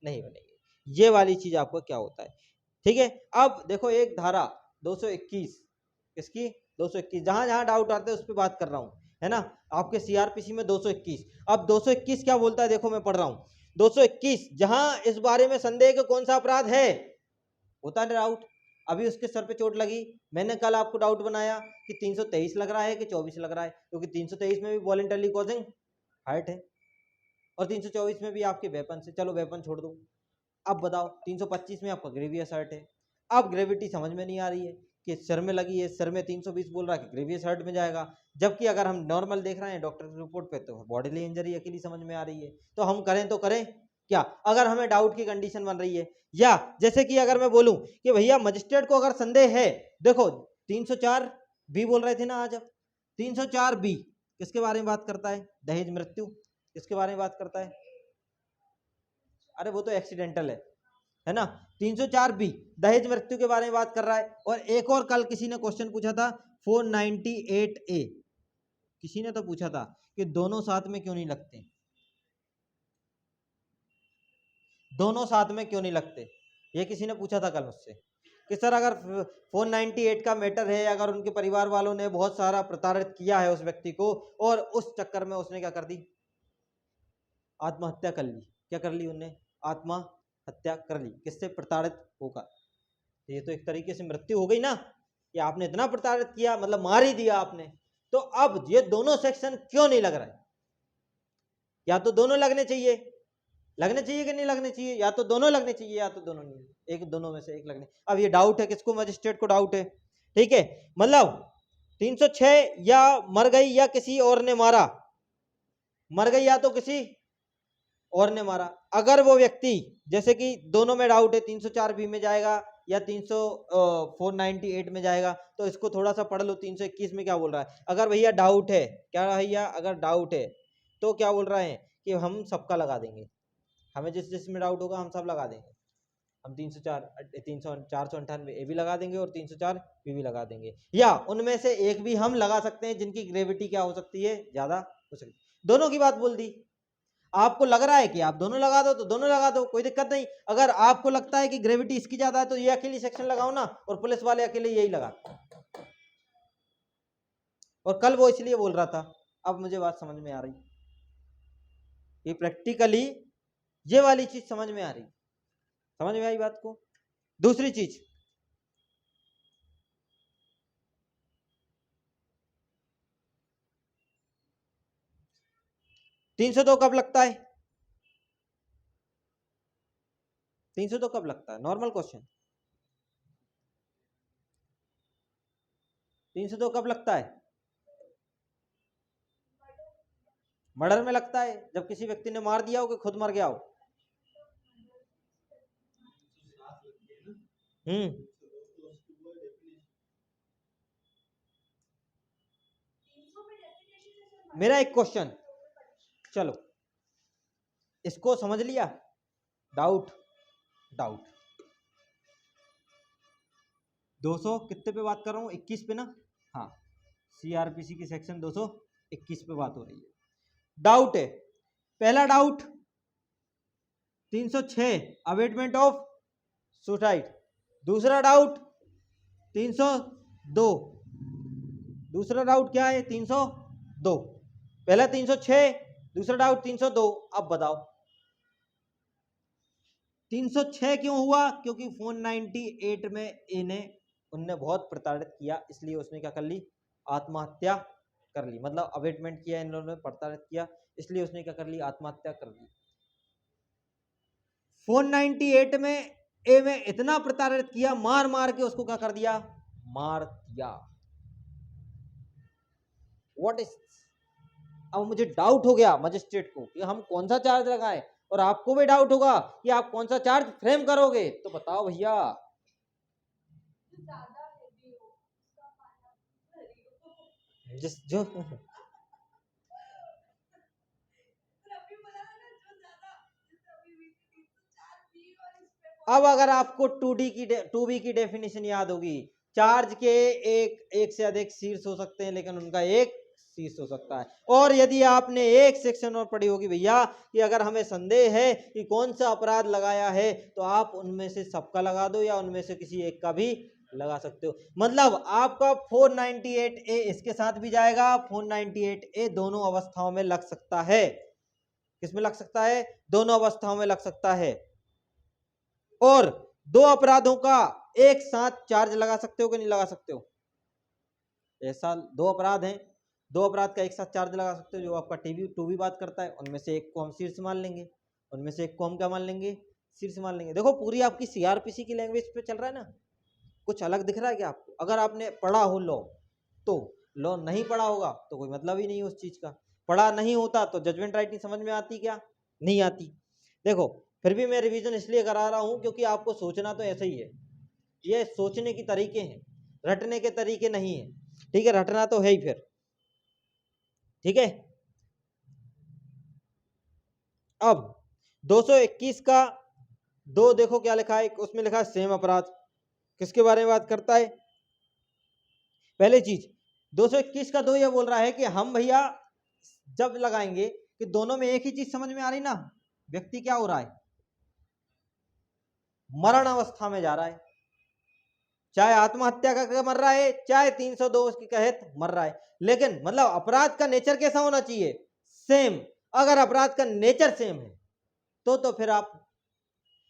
नहीं बनेंगे। ये वाली चीज आपको क्या होता है, ठीक है। अब देखो एक धारा 221, किसकी 221, जहां जहां डाउट आते हैं उस पर बात कर रहा हूं, है ना। आपके सीआरपीसी में 221, अब 221 क्या बोलता है, देखो मैं पढ़ रहा हूं 221, जहां इस बारे में संदेह का कौन सा अपराध है, होता है डाउट। अभी उसके सर पे चोट लगी, मैंने कल आपको डाउट बनाया कि 323 लग रहा है कि 24 लग रहा है, क्योंकि 323 में भी वॉलेंटरली कॉजिंग हार्ट है और 324 में भी आपके वेपन से, चलो वेपन छोड़ दो। अब बताओ 325 में आपका ग्रेवियस हर्ट है। अब ग्रेविटी समझ में नहीं आ रही है कि सर में लगी है, सर में 320 बोल रहा है कि ग्रेवियस हर्ट में जाएगा, जबकि अगर हम नॉर्मल देख रहे हैं डॉक्टर की रिपोर्ट पे तो बॉडीली इंजरी अकेली समझ में आ रही है। तो हम करें तो करें क्या, अगर हमें डाउट की कंडीशन बन रही है। या जैसे कि अगर मैं बोलूं कि भैया मजिस्ट्रेट को अगर संदेह है, देखो 304 बी बोल रहे थे ना आज, 304 बी किसके बारे में बात करता है, दहेज मृत्यु, किसके बारे में बात करता है, अरे वो तो एक्सीडेंटल है ना। 304 बी दहेज मृत्यु के बारे में बात कर रहा है। और एक और कल किसी ने क्वेश्चन पूछा था 498 ए, किसी ने तो पूछा था कि दोनों साथ में क्यों नहीं लगते, दोनों साथ में क्यों नहीं लगते, ये किसी ने पूछा था कल मुझसे कि सर अगर 498 का मैटर है, अगर उनके परिवार वालों ने बहुत सारा प्रताड़ित किया है उस व्यक्ति को और उस चक्कर में उसने क्या कर दी, आत्महत्या कर ली, क्या कर ली उनने, आत्महत्या कर ली, किससे, प्रताड़ित होकर। ये तो एक तरीके से मृत्यु हो गई ना, कि आपने इतना प्रताड़ित किया, मतलब मार ही दिया आपने। तो अब ये दोनों सेक्शन क्यों नहीं लग रहा है, या तो दोनों लगने चाहिए, लगने चाहिए कि नहीं लगने चाहिए, या तो दोनों लगने चाहिए या तो दोनों नहीं, एक दोनों में से एक लगने। अब ये डाउट है किसको, मजिस्ट्रेट को डाउट है, ठीक है। मतलब 306 या मर गई या किसी और ने मारा, मर गई या तो किसी और ने मारा। अगर वो व्यक्ति, जैसे कि दोनों में डाउट है, 304 बी में जाएगा या 498 में जाएगा, तो इसको थोड़ा सा पढ़ लो। 321 में क्या बोल रहा है, अगर भैया डाउट है, क्या भैया अगर डाउट है तो क्या बोल रहे हैं कि हम सबका लगा देंगे, हमें जिस जिसमें डाउट होगा हम सब लगा देंगे। हम 498 ए भी लगा देंगे और 304 बी भी लगा देंगे, या उनमें से एक भी हम लगा सकते हैं जिनकी ग्रेविटी क्या हो सकती है, ज्यादा हो सकती है। दोनों की बात बोल दी। आपको लग रहा है कि आप दोनों लगा दो तो दोनों लगा दो, कोई दिक्कत नहीं। अगर आपको लगता है कि ग्रेविटी इसकी ज्यादा है तो ये अकेली सेक्शन लगाओ ना, और पुलिस वाले अकेले यही लगा। और कल वो इसलिए बोल रहा था, अब मुझे बात समझ में आ रही कि प्रैक्टिकली ये वाली चीज समझ में आ रही, समझ में आई बात को। दूसरी चीज, 302 कब लगता है, 302 कब लगता है, नॉर्मल क्वेश्चन, 302 कब लगता है, मर्डर में लगता है, जब किसी व्यक्ति ने मार दिया हो कि खुद मर गया हो। मेरा एक क्वेश्चन, चलो इसको समझ लिया, डाउट, डाउट 200 कितने पे बात कर रहा हूँ, 21 पे ना, हाँ सीआरपीसी की सेक्शन 221 पे बात हो रही है। डाउट है, पहला डाउट 306 अवेटमेंट ऑफ सुसाइड, दूसरा डाउट 302, दूसरा डाउट क्या है 302, पहला 306, दूसरा डाउट 302। अब बताओ 306 क्यों हुआ, क्योंकि 498 में इन्हें उनने बहुत प्रताड़ित किया, इसलिए उसने क्या कर ली, आत्महत्या कर ली, मतलब अवेटमेंट किया, इन लोगों ने प्रताड़ित किया, इसलिए उसने क्या कर ली, आत्महत्या कर ली। 498 में ए में इतना प्रताड़ित किया, मार मार के उसको क्या कर दिया, मार दिया। व्हाट इज, अब मुझे डाउट हो गया मजिस्ट्रेट को कि हम कौन सा चार्ज लगाएं, और आपको भी डाउट होगा कि आप कौन सा चार्ज फ्रेम करोगे, तो बताओ भैया। जिस जो अब अगर आपको 2B की डेफिनेशन याद होगी, चार्ज के एक से अधिक शीर्ष हो सकते हैं, लेकिन उनका एक शीर्ष हो सकता है। और यदि आपने एक सेक्शन और पढ़ी होगी भैया कि अगर हमें संदेह है कि कौन सा अपराध लगाया है, तो आप उनमें से सबका लगा दो या उनमें से किसी एक का भी लगा सकते हो। मतलब आपका 498A इसके साथ भी जाएगा, 498A दोनों अवस्थाओं में लग सकता है। किसमें लग सकता है? दोनों अवस्थाओं में लग सकता है। और दो अपराधों का एक साथ चार्ज लगा सकते हो कि नहीं लगा सकते हो? ऐसा दो अपराध हैं, दो अपराध का एक साथ चार्ज लगा सकते हो। जो आपका टीवी टू भी बात करता है, उनमें से एक को हम शीर्ष मान लेंगे, उनमें से एक को हम क्या मान लेंगे? शीर्ष मान लेंगे। देखो पूरी आपकी सीआरपीसी की लैंग्वेज पे चल रहा है ना, कुछ अलग दिख रहा है क्या आपको? अगर आपने पढ़ा हो लॉ तो, लॉ नहीं पढ़ा होगा तो कोई मतलब ही नहीं उस चीज का। पढ़ा नहीं होता तो जजमेंट राइटिंग समझ में आती क्या? नहीं आती। देखो फिर भी मैं रिवीजन इसलिए करा रहा हूं क्योंकि आपको सोचना तो ऐसा ही है। ये सोचने की तरीके हैं, रटने के तरीके नहीं है। ठीक है, रटना तो है ही फिर। ठीक है, अब 221 का दो देखो क्या लिखा है, उसमें लिखा है सेम अपराध। किसके बारे में बात करता है? पहली चीज 221 का दो ये बोल रहा है कि हम भैया जब लगाएंगे कि दोनों में एक ही चीज समझ में आ रही ना, व्यक्ति क्या हो रहा है? मरण अवस्था में जा रहा है, चाहे आत्महत्या करके मर रहा है, चाहे 302 के तहत मर रहा है। लेकिन मतलब अपराध का नेचर कैसा होना चाहिए? सेम। अगर अपराध का नेचर सेम है तो फिर आप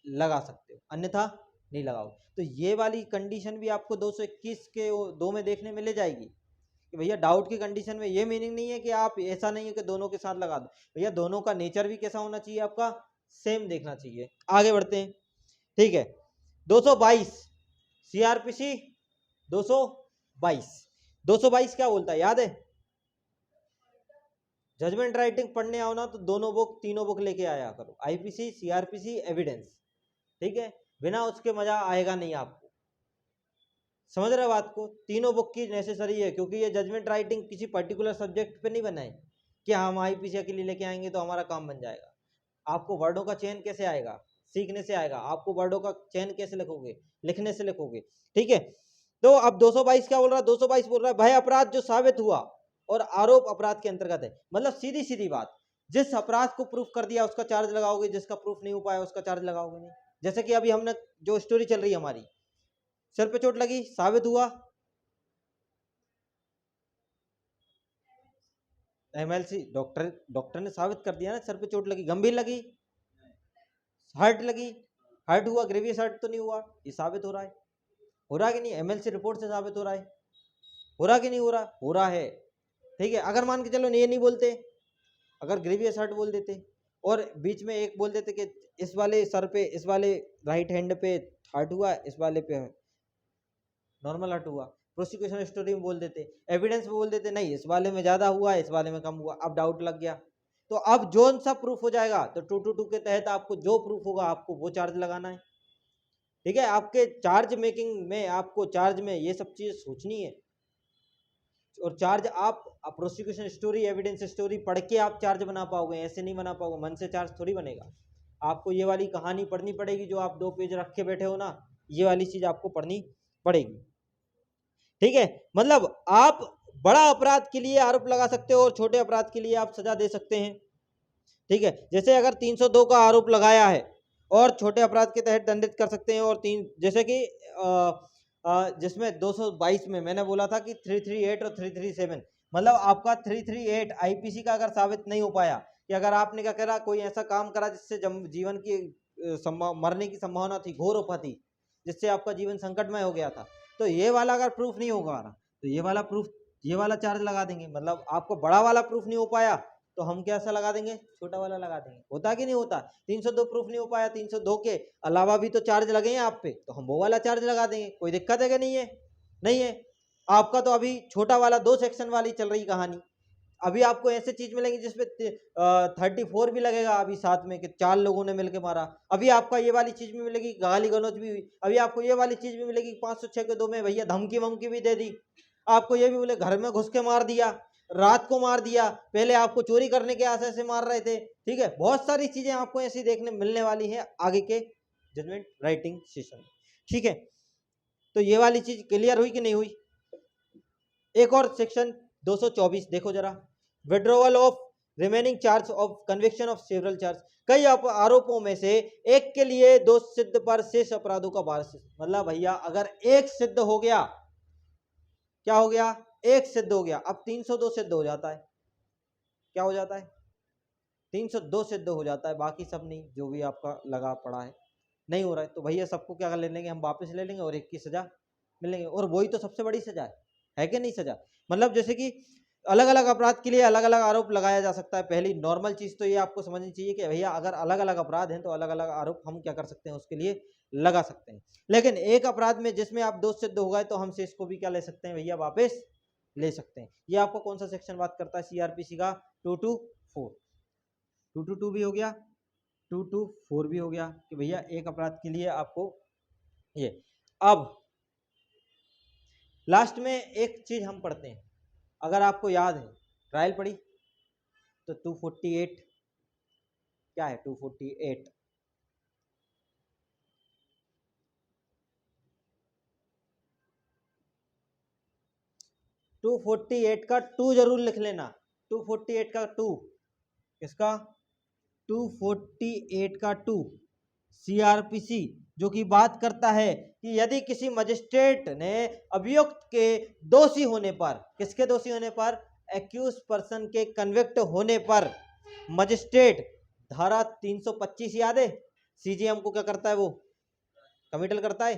लगा सकते हो, अन्यथा नहीं लगाओ। तो ये वाली कंडीशन भी आपको 221 के दो में देखने में ले जाएगी कि भैया डाउट की कंडीशन में ये मीनिंग नहीं है कि आप ऐसा नहीं है कि दोनों के साथ लगा दो। भैया दोनों का नेचर भी कैसा होना चाहिए? आपका सेम देखना चाहिए। आगे बढ़ते हैं। ठीक है, 222 सीआरपीसी 222 222 क्या बोलता है याद है? जजमेंट राइटिंग पढ़ने आओ ना तो दोनों बुक तीनों बुक लेके आया करो, आईपीसी सीआरपीसी एविडेंस। ठीक है, बिना उसके मजा आएगा नहीं आपको। समझ रहे बात को? तीनों बुक की नेसेसरी है, क्योंकि ये जजमेंट राइटिंग किसी पर्टिकुलर सब्जेक्ट पे नहीं बनाए कि हम आईपीसी के लिए लेके आएंगे तो हमारा काम बन जाएगा। आपको वर्डों का चयन कैसे आएगा? सीखने से आएगा। आपको वर्डों का चयन कैसे लिखोगे? लिखने से लिखोगे। ठीक है, तो अब 222 क्या बोल रहा है? 222 बोल रहा है भय अपराध जो साबित हुआ और आरोप अपराध के अंतर्गत है। मतलब सीधी सीधी बात, जिस अपराध को प्रूफ कर दिया उसका चार्ज लगाओगे, जिसका प्रूफ नहीं हो पाया उसका चार्ज लगाओगे नहीं। जैसे कि अभी हमने जो स्टोरी चल रही है हमारी, सिर पे चोट लगी, साबित हुआ एमएलसी, डॉक्टर ने साबित कर दिया ना, सर पे चोट लगी, गंभीर लगी, हर्ट लगी, हर्ट हुआ, ग्रेवियस हर्ट तो नहीं हुआ, ये साबित हो रहा है। हो रहा कि नहीं? एमएलसी रिपोर्ट से साबित हो रहा है। हो रहा कि नहीं हो रहा? हो रहा है। ठीक है, अगर मान के चलो ये नहीं बोलते, अगर ग्रेवियस हर्ट बोल देते और बीच में एक बोल देते कि इस वाले सर पे, इस वाले राइट हैंड पे हर्ट हुआ, इस वाले पे नॉर्मल हर्ट हुआ, प्रोसिक्यूशन स्टोरी में बोल देते, एविडेंस में बोल देते नहीं इस वाले में ज्यादा हुआ, इस वाले में कम हुआ, अब डाउट लग गया। तो अब जो सा प्रूफ हो जाएगा तो 222 के तहत आपको जो प्रूफ होगा आपको वो चार्ज लगाना है। ठीक है, आपके चार्ज मेकिंग में, आपको चार्ज में ये सब चीज सोचनी है। और चार्ज आप प्रोसिक्यूशन स्टोरी, एविडेंस स्टोरी पढ़ के आप चार्ज बना पाओगे, ऐसे नहीं बना पाओगे। मन से चार्ज थोड़ी बनेगा। आपको ये वाली कहानी पढ़नी पड़ेगी जो आप 2 पेज रख के बैठे हो ना, ये वाली चीज आपको पढ़नी पड़ेगी। ठीक है, मतलब आप बड़ा अपराध के लिए आरोप लगा सकते हो और छोटे अपराध के लिए आप सजा दे सकते हैं। ठीक है, जैसे अगर 302 का आरोप लगाया है और छोटे अपराध के तहत दंडित कर सकते हैं। और तीन जैसे कि जिसमें 222 में मैंने बोला था कि 338 और 337, मतलब आपका 338 आईपीसी का अगर साबित नहीं हो पाया कि अगर आपने क्या करा, कोई ऐसा काम करा जिससे जीवन की मरने की संभावना थी, घोर उपहति, जिससे आपका जीवन संकटमय हो गया था, तो ये वाला अगर प्रूफ नहीं होगा ना तो ये वाला प्रूफ, ये वाला चार्ज लगा देंगे। मतलब आपको बड़ा वाला प्रूफ नहीं हो पाया तो हम कैसा लगा देंगे? छोटा वाला लगा देंगे। होता कि नहीं होता? 302 प्रूफ नहीं हो पाया, 302 के अलावा भी तो चार्ज लगे हैं आप पे, तो हम वो वाला चार्ज लगा देंगे। कोई दिक्कत है कि नहीं है? नहीं है। आपका तो अभी छोटा वाला 2 सेक्शन वाली चल रही कहानी। अभी आपको ऐसे चीज मिलेंगी जिसपे 34 भी लगेगा अभी साथ में कि 4 लोगों ने मिलकर मारा। अभी आपका ये वाली चीज भी मिलेगी, गाली गलौज भी हुई। अभी आपको ये वाली चीज भी मिलेगी 506 के 2 में, भैया धमकी वमकी भी दे दी। आपको ये भी मिले घर में घुस के मार दिया, रात को मार दिया, पहले आपको चोरी करने के आशय से मार रहे थे। ठीक है, बहुत सारी चीजें आपको ऐसी देखने मिलने वाली है आगे के जजमेंट राइटिंग सेशन में। ठीक है, तो ये वाली चीज क्लियर हुई कि नहीं हुई? एक और सेक्शन 224 देखो जरा, withdrawal of remaining charge of conviction of several charge, कई आरोपों में से एक के लिए दोष सिद्ध पर शेष अपराधों का भार, मतलब भैया अगर एक सिद्ध हो गया, क्या हो गया, एक सिद्ध हो गया, अब 302 सिद्ध हो जाता है, क्या हो जाता है, 302 सिद्ध हो जाता है, बाकी सब नहीं, जो भी आपका लगा पड़ा है नहीं हो रहा है, तो भैया सबको क्या कर लेंगे, हम वापस ले लेंगे और एक की सजा मिलेंगे, और वही तो सबसे बड़ी सजा है कि नहीं सजा। मतलब जैसे कि अलग अलग अपराध के लिए अलग अलग आरोप लगाया जा सकता है। पहली नॉर्मल चीज तो ये आपको समझनी चाहिए कि भैया अगर अलग अलग अपराध हैं तो अलग अलग आरोप हम क्या कर सकते हैं, उसके लिए लगा सकते हैं, लेकिन एक अपराध में जिसमें आप दोष सिद्ध हो गए तो हम शेष को भी क्या ले सकते हैं भैया, वापस ले सकते हैं। ये आपको कौन सा सेक्शन बात करता है, सीआरपीसी का 224, 222 भी हो गया, 224 भी हो गया, कि भैया एक अपराध के लिए आपको ये। अब लास्ट में एक चीज हम पढ़ते हैं, अगर आपको याद है ट्रायल पढ़ी तो 248 क्या है, 248 248 का 2 जरूर लिख लेना, 248 का 2, इसका 248 का 2 सीआरपीसी, जो कि बात करता है कि यदि किसी मजिस्ट्रेट ने अभियुक्त के दोषी होने पर, किसके दोषी होने पर, एक्यूज पर्सन के कन्विक्ट होने पर मजिस्ट्रेट धारा 325 याद है, सीजीएम को क्या करता है, वो कमिटल करता है,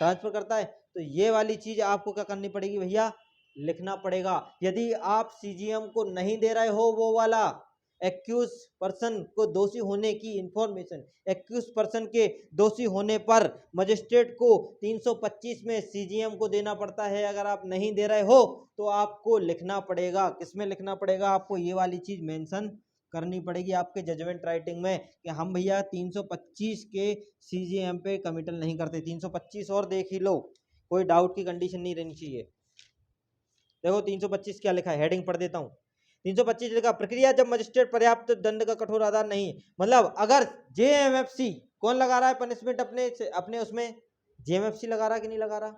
ट्रांसफर करता है, तो ये वाली चीज आपको क्या करनी पड़ेगी भैया, लिखना पड़ेगा। यदि आप सीजीएम को नहीं दे रहे हो वो वाला एक्यूज पर्सन को दोषी होने की इंफॉर्मेशन, एक्यूज पर्सन के दोषी होने पर मजिस्ट्रेट को 325 में सीजीएम को देना पड़ता है। अगर आप नहीं दे रहे हो तो आपको लिखना पड़ेगा, किसमें लिखना पड़ेगा, आपको ये वाली चीज मेंशन करनी पड़ेगी आपके जजमेंट राइटिंग में कि हम भैया 325 के सीजीएम पे कमिटल नहीं करते। 325 और देख ही लो, कोई डाउट की कंडीशन नहीं रहनी चाहिए। देखो 325 क्या लिखा है, हेडिंग पढ़ देता हूँ। 325 लिखा, प्रक्रिया जब मजिस्ट्रेट पर्याप्त दंड का कठोर आधार नहीं, मतलब अगर जेएमएफसी कौन लगा रहा है पनिशमेंट अपने उसमें, जेएमएफसी लगा रहा है कि नहीं लगा रहा,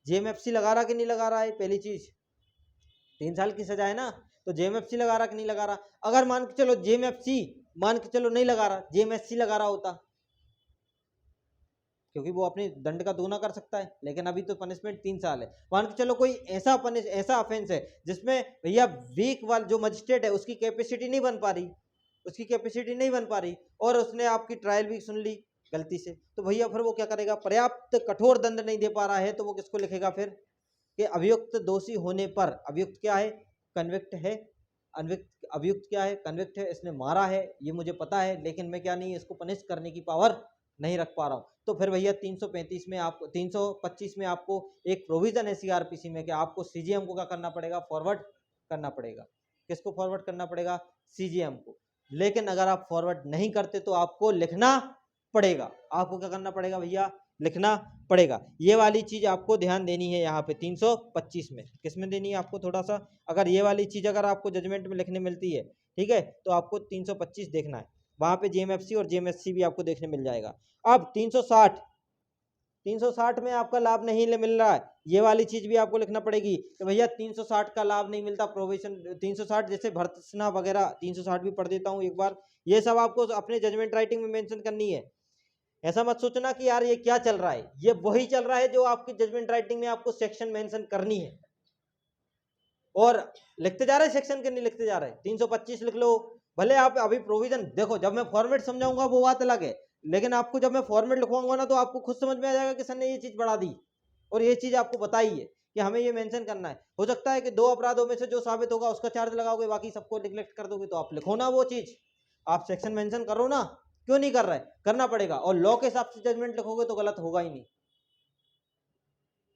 जेएमएफसी लगा रहा कि नहीं लगा रहा है, पहली चीज 3 साल की सजा है ना, तो जेएमएफसी लगा रहा कि नहीं लगा रहा। अगर मान के चलो जेएमएफसी मान के चलो नहीं लगा रहा, जेएमएससी लगा रहा होता, क्योंकि वो अपने दंड का दोगुना कर सकता है, लेकिन अभी तो पनिशमेंट 3 साल है। मान के चलो कोई ऐसा ऑफेंस है जिसमें भैया वीक वाल जो मजिस्ट्रेट है उसकी कैपेसिटी नहीं बन पा रही, उसकी कैपेसिटी नहीं बन पा रही, और उसने आपकी ट्रायल भी सुन ली गलती से, तो भैया फिर वो क्या करेगा, पर्याप्त कठोर दंड नहीं दे पा रहा है तो वो किसको लिखेगा फिर, कि अभियुक्त दोषी होने पर, अभियुक्त क्या है, कन्विक्ट है, अभियुक्त क्या है, कन्विक्ट है, इसने मारा है ये मुझे पता है, लेकिन मैं क्या नहीं, इसको पनिश करने की पावर नहीं रख पा रहा हूँ, तो फिर भैया 335 में आपको 325 में आपको एक प्रोविजन है सीआरपीसी में कि आपको सीजीएम को क्या करना पड़ेगा, फॉरवर्ड करना पड़ेगा। किसको फॉरवर्ड करना पड़ेगा, सीजीएम को। लेकिन अगर आप फॉरवर्ड नहीं करते तो आपको लिखना पड़ेगा, आपको क्या करना पड़ेगा भैया, लिखना पड़ेगा। ये वाली चीज आपको ध्यान देनी है यहाँ पे 325 में, किसमें देनी है आपको, थोड़ा सा अगर ये वाली चीज अगर आपको जजमेंट में लिखने मिलती है, ठीक है, तो आपको 325 देखना है, वहां पे जेएमएफसी और जेएमएससी भी आपको देखने मिल जाएगा। अब 360 में आपका लाभ नहीं मिल रहा है, ये वाली चीज भी आपको लिखना पड़ेगी कि भैया 360 का लाभ नहीं मिलता, प्रोविजन 360 जैसे भर्त्सना वगैरह, 360 भी पढ़ देता हूँ एक बार, ये सब आपको अपने जजमेंट राइटिंग में मेंशन करनी है। ऐसा मत सोचना कि यार ये क्या चल रहा है, ये वही चल रहा है जो आपकी जजमेंट राइटिंग में आपको सेक्शन मेंशन करनी है, और लिखते जा रहे सेक्शन के नहीं लिखते जा रहे, 325 लिख लो, भले आप अभी प्रोविजन देखो, जब मैं फॉर्मेट समझाऊंगा वो बात अलग है, लेकिन आपको जब मैं फॉर्मेट लिखवाऊंगा ना तो आपको खुद समझ में आ जाएगा कि सर ने ये चीज बढ़ा दी और ये चीज आपको बताई है कि हमें ये मेंशन करना है। हो सकता है कि 2 अपराधों में से जो साबित होगा उसका चार्ज लगाओगे, बाकी सबको निगलेक्ट कर दोगे, तो आप लिखो ना वो चीज, आप सेक्शन मेंशन करो ना, क्यों नहीं कर रहे, करना पड़ेगा, और लॉ के हिसाब से जजमेंट लिखोगे तो गलत होगा ही नहीं,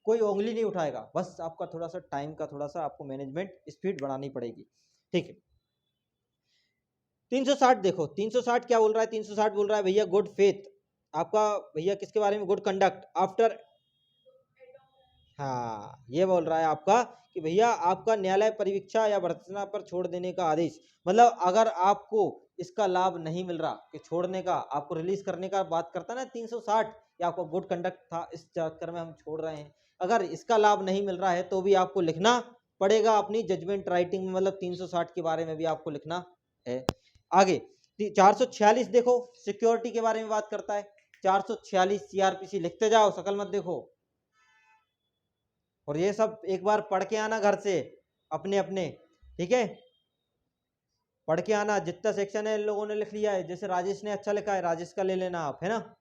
कोई उंगली नहीं उठाएगा, बस आपका थोड़ा सा टाइम का थोड़ा सा आपको मैनेजमेंट स्पीड बढ़ानी पड़ेगी, ठीक है। 360 देखो, 360 क्या बोल रहा है, 360 बोल रहा है भैया गुड फेथ, आपका भैया किसके बारे में, गुड कंडक्ट आफ्टर, हाँ ये बोल रहा है आपका कि भैया आपका न्यायालय परिवीक्षा या भर्त्सना पर छोड़ देने का आदेश, मतलब अगर आपको इसका लाभ नहीं मिल रहा कि छोड़ने का, आपको रिलीज करने का बात करता ना 360, या आपको गुड कंडक्ट था इस चक्कर में हम छोड़ रहे हैं, अगर इसका लाभ नहीं मिल रहा है तो भी आपको लिखना पड़ेगा अपनी जजमेंट राइटिंग में, मतलब 360 के बारे में भी आपको लिखना है। आगे 446 देखो, सिक्योरिटी के बारे में बात करता है। 446 सीआरपीसी, लिखते जाओ, शकल मत देखो। और ये सब एक बार पढ़ के आना घर से अपने अपने, ठीक है, पढ़ के आना। जितना सेक्शन है इन लोगों ने लिख लिया है, जैसे राजेश ने अच्छा लिखा है, राजेश का ले लेना आप, है ना।